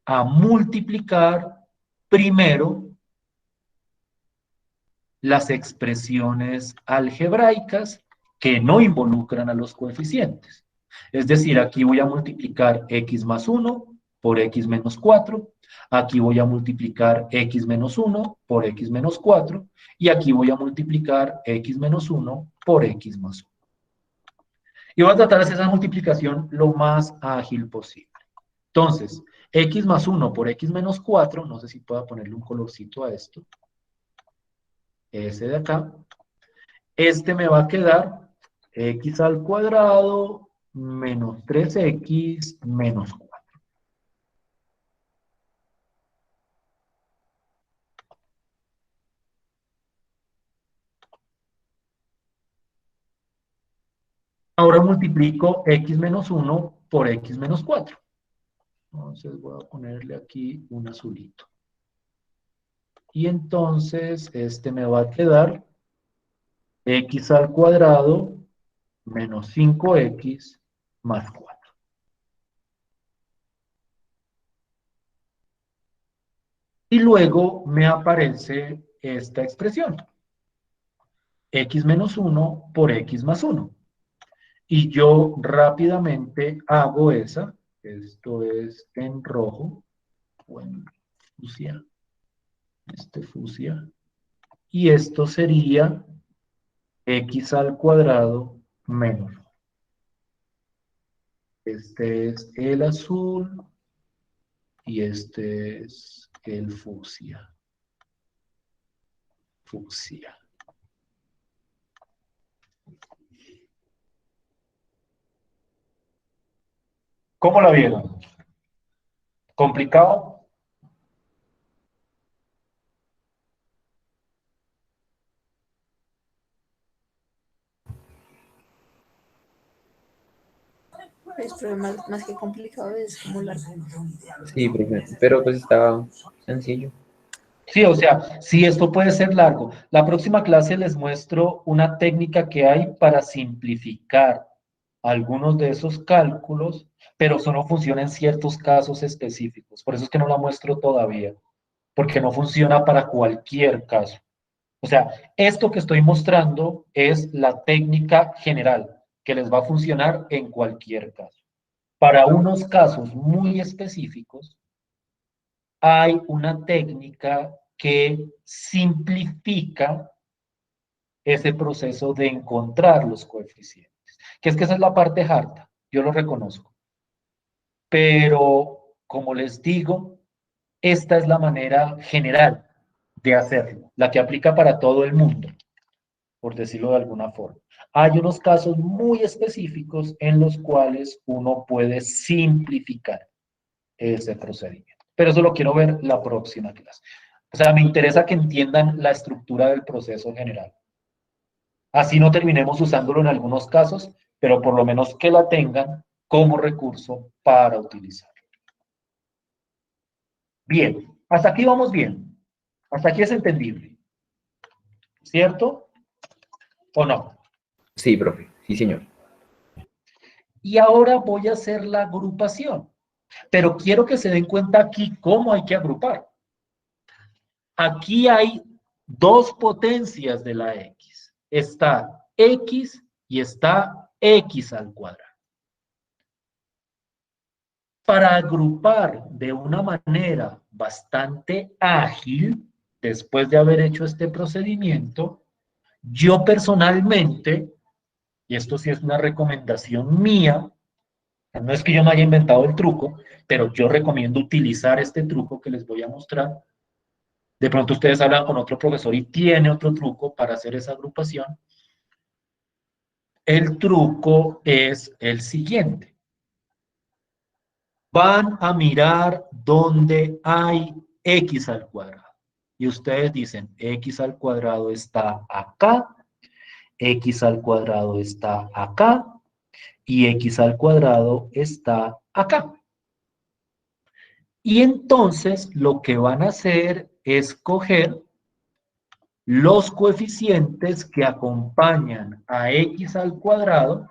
a multiplicar primero las expresiones algebraicas que no involucran a los coeficientes. Es decir, aquí voy a multiplicar x más 1 por x menos 4, aquí voy a multiplicar x menos 1 por x menos 4, y aquí voy a multiplicar x menos 1 por x más 1. Y voy a tratar de hacer esa multiplicación lo más ágil posible. Entonces, x más 1 por x menos 4, no sé si pueda ponerle un colorcito a esto, ese de acá, este me va a quedar x al cuadrado menos 3x menos 4. Ahora multiplico x menos 1 por x menos 4. Entonces voy a ponerle aquí un azulito. Y entonces este me va a quedar x al cuadrado menos 5x más 4. Y luego me aparece esta expresión. X menos 1 por x más 1. Y yo rápidamente hago esa. Esto es en rojo o en fucsia. Fucsia. Y esto sería x al cuadrado menos. Este es el azul y este es el fucsia. Fucsia. ¿Cómo la vieron? ¿Complicado? El problema más que complicado es como largo. Sí, profe, pero pues estaba sencillo. Sí, o sea, sí, esto puede ser largo. La próxima clase les muestro una técnica que hay para simplificar algunos de esos cálculos, pero solo funciona en ciertos casos específicos. Por eso es que no la muestro todavía, porque no funciona para cualquier caso. O sea, esto que estoy mostrando es la técnica general que les va a funcionar en cualquier caso. Para unos casos muy específicos, hay una técnica que simplifica ese proceso de encontrar los coeficientes. Que es que esa es la parte harta, yo lo reconozco. Pero, como les digo, esta es la manera general de hacerlo, la que aplica para todo el mundo, por decirlo de alguna forma. Hay unos casos muy específicos en los cuales uno puede simplificar ese procedimiento. Pero eso lo quiero ver la próxima clase. O sea, me interesa que entiendan la estructura del proceso general. Así no terminemos usándolo en algunos casos, pero por lo menos que la tengan como recurso para utilizar. Bien, hasta aquí vamos bien. Hasta aquí es entendible. ¿Cierto? ¿O no? Sí, profe, sí, señor. Y ahora voy a hacer la agrupación. Pero quiero que se den cuenta aquí cómo hay que agrupar. Aquí hay dos potencias de la x. Está x y está x al cuadrado. Para agrupar de una manera bastante ágil, después de haber hecho este procedimiento, yo personalmente, y esto sí es una recomendación mía, no es que yo me haya inventado el truco, pero yo recomiendo utilizar este truco que les voy a mostrar. De pronto ustedes hablan con otro profesor y tiene otro truco para hacer esa agrupación. El truco es el siguiente. Van a mirar donde hay x al cuadrado. Y ustedes dicen, x al cuadrado está acá, x al cuadrado está acá, y x al cuadrado está acá. Y entonces lo que van a hacer es coger los coeficientes que acompañan a x al cuadrado,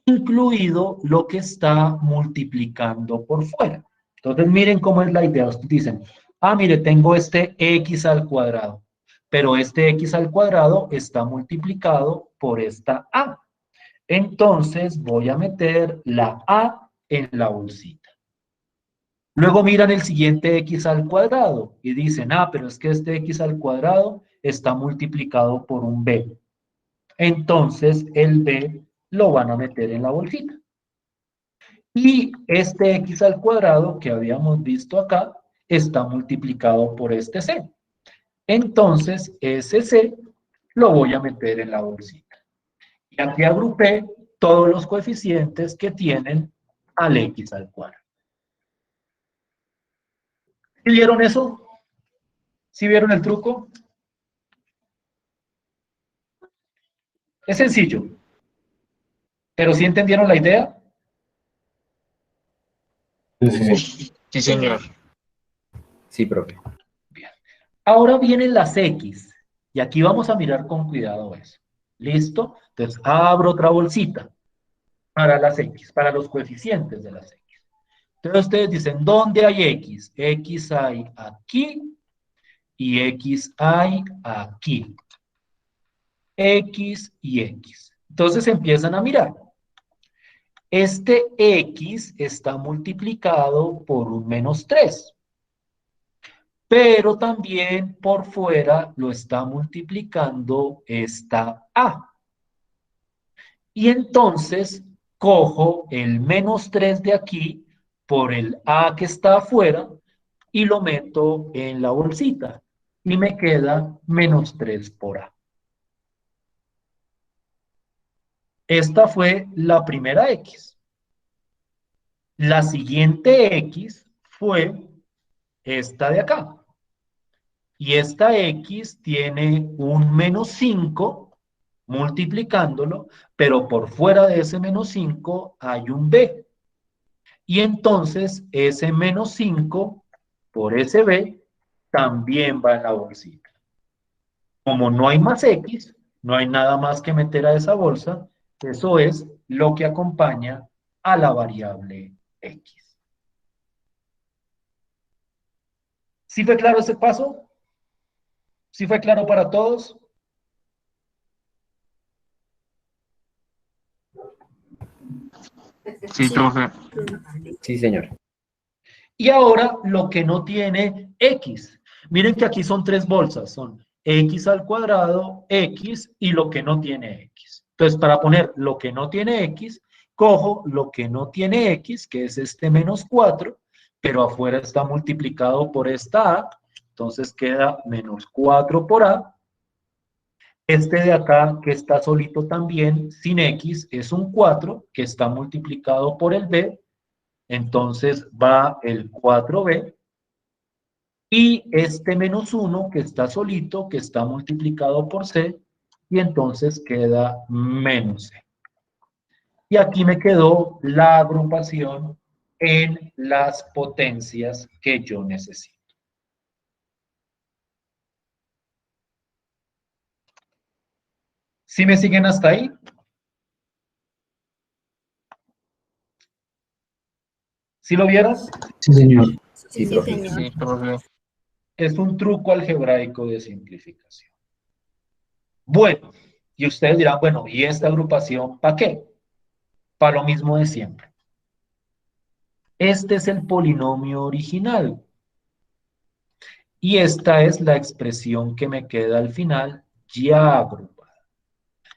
incluido lo que está multiplicando por fuera. Entonces miren cómo es la idea. Ustedes dicen, ah, mire, tengo este x al cuadrado, pero este x al cuadrado está multiplicado por esta a. Entonces voy a meter la a en la bolsita. Luego miran el siguiente x al cuadrado y dicen, ah, pero es que este x al cuadrado está multiplicado por un b. Entonces el b lo van a meter en la bolsita. Y este x al cuadrado que habíamos visto acá está multiplicado por este c. Entonces ese c lo voy a meter en la bolsita. Y aquí agrupé todos los coeficientes que tienen al x al cuadrado. ¿Sí vieron eso? ¿Sí vieron el truco? Es sencillo. ¿Pero sí entendieron la idea? Sí, señor. Sí, profe. Bien. Ahora vienen las X. Y aquí vamos a mirar con cuidado eso. ¿Listo? Entonces abro otra bolsita para las X, para los coeficientes de las X. Entonces ustedes dicen, ¿dónde hay X? X hay aquí y X hay aquí. X y X. Entonces empiezan a mirar. Este X está multiplicado por un -3. Pero también por fuera lo está multiplicando esta A. Y entonces cojo el -3 de aquí por el A que está afuera y lo meto en la bolsita. Y me queda -3 por A. Esta fue la primera X. La siguiente X fue esta de acá. Y esta X tiene un menos 5 multiplicándolo, pero por fuera de ese menos 5 hay un B. Y entonces ese menos 5 por ese B también va en la bolsita. Como no hay más X, no hay nada más que meter a esa bolsa, eso es lo que acompaña a la variable X. ¿Sí fue claro ese paso? ¿Sí fue claro para todos? Sí, profe. Sí, señor. Y ahora lo que no tiene X. Miren que aquí son tres bolsas, son X al cuadrado, X y lo que no tiene X. Entonces, para poner lo que no tiene X, cojo lo que no tiene X, que es este menos 4, pero afuera está multiplicado por esta A, entonces queda menos 4 por A. Este de acá, que está solito también, sin X, es un 4, que está multiplicado por el B, entonces va el 4B. Y este menos 1 que está solito, que está multiplicado por C, y entonces queda menos C. Y aquí me quedó la agrupación en las potencias que yo necesito. ¿Sí me siguen hasta ahí? ¿Sí lo vieron? Sí, señor. Sí, Sí, profe. señor. Sí, profe. Es un truco algebraico de simplificación. Bueno, y ustedes dirán, bueno, ¿y esta agrupación para qué? Para lo mismo de siempre. Este es el polinomio original. Y esta es la expresión que me queda al final, ya agrupada.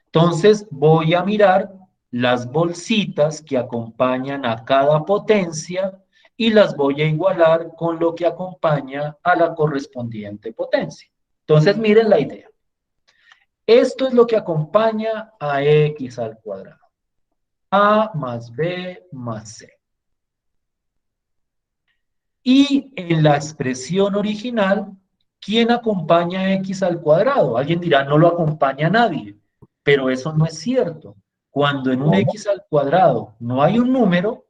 Entonces voy a mirar las bolsitas que acompañan a cada potencia y las voy a igualar con lo que acompaña a la correspondiente potencia. Entonces miren la idea. Esto es lo que acompaña a x al cuadrado. A más b más c. Y en la expresión original, ¿quién acompaña a x al cuadrado? Alguien dirá, no lo acompaña nadie, pero eso no es cierto. Cuando en un x al cuadrado no hay un número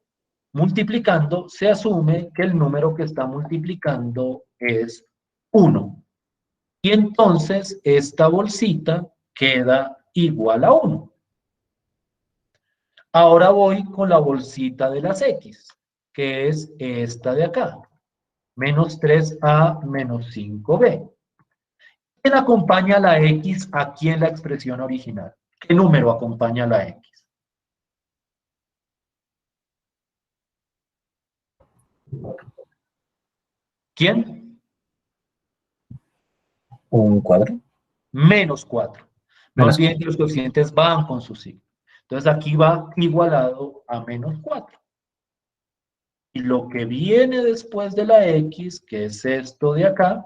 multiplicando, se asume que el número que está multiplicando es 1. Y entonces esta bolsita queda igual a 1. Ahora voy con la bolsita de las x, que es esta de acá. Menos 3a menos 5b. ¿Quién acompaña a la x aquí en la expresión original? ¿Qué número acompaña a la x? ¿Quién? ¿Un cuadro? Menos 4. No Menos olviden que los coeficientes van con su signo. Entonces aquí va igualado a menos 4. Y lo que viene después de la x, que es esto de acá,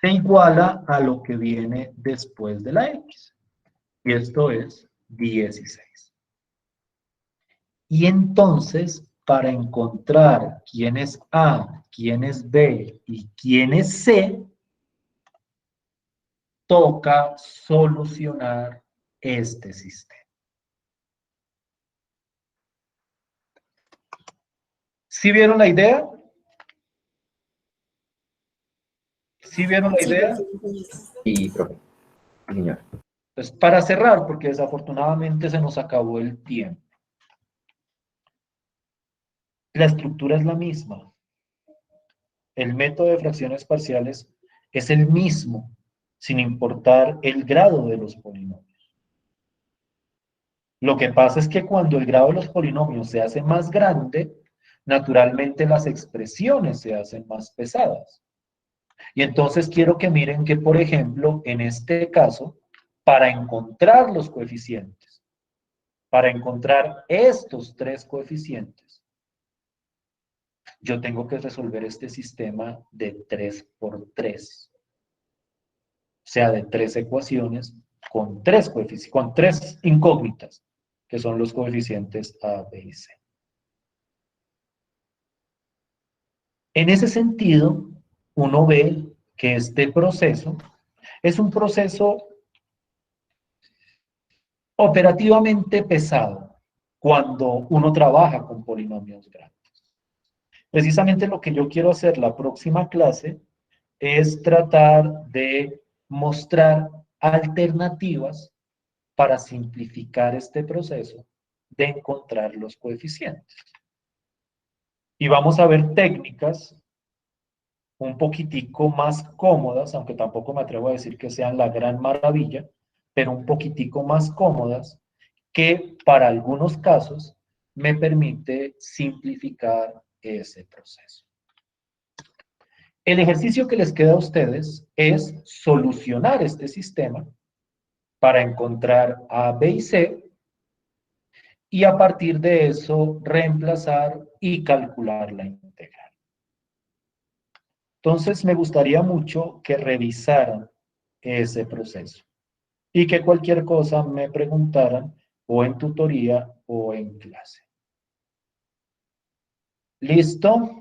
se iguala a lo que viene después de la x. Y esto es 16. Y entonces, para encontrar quién es A, quién es B y quién es C, toca solucionar este sistema. ¿Sí vieron la idea? ¿Sí vieron la Sí, idea? Sí, profe. Sí, señor. Pues para cerrar, porque desafortunadamente se nos acabó el tiempo. La estructura es la misma. El método de fracciones parciales es el mismo, sin importar el grado de los polinomios. Lo que pasa es que cuando el grado de los polinomios se hace más grande, naturalmente las expresiones se hacen más pesadas. Y entonces quiero que miren que, por ejemplo, en este caso, para encontrar los coeficientes, para encontrar estos tres coeficientes, yo tengo que resolver este sistema de 3 por 3. O sea, de 3 ecuaciones con 3 incógnitas. que son los coeficientes A, B y C. En ese sentido, uno ve que este proceso es un proceso operativamente pesado cuando uno trabaja con polinomios grandes. Precisamente lo que yo quiero hacer la próxima clase es tratar de mostrar alternativas para simplificar este proceso de encontrar los coeficientes. Y vamos a ver técnicas un poquitico más cómodas, aunque tampoco me atrevo a decir que sean la gran maravilla, pero un poquitico más cómodas, que para algunos casos me permite simplificar ese proceso. El ejercicio que les queda a ustedes es solucionar este sistema para encontrar A, B y C, y a partir de eso reemplazar y calcular la integral. Entonces me gustaría mucho que revisaran ese proceso y que cualquier cosa me preguntaran o en tutoría o en clase. ¿Listo?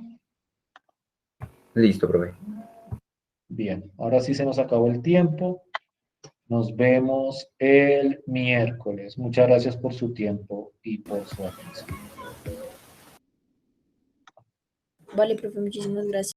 Listo, profe. Bien, ahora sí se nos acabó el tiempo. Nos vemos el miércoles. Muchas gracias por su tiempo y por su atención. Vale, profe, muchísimas gracias.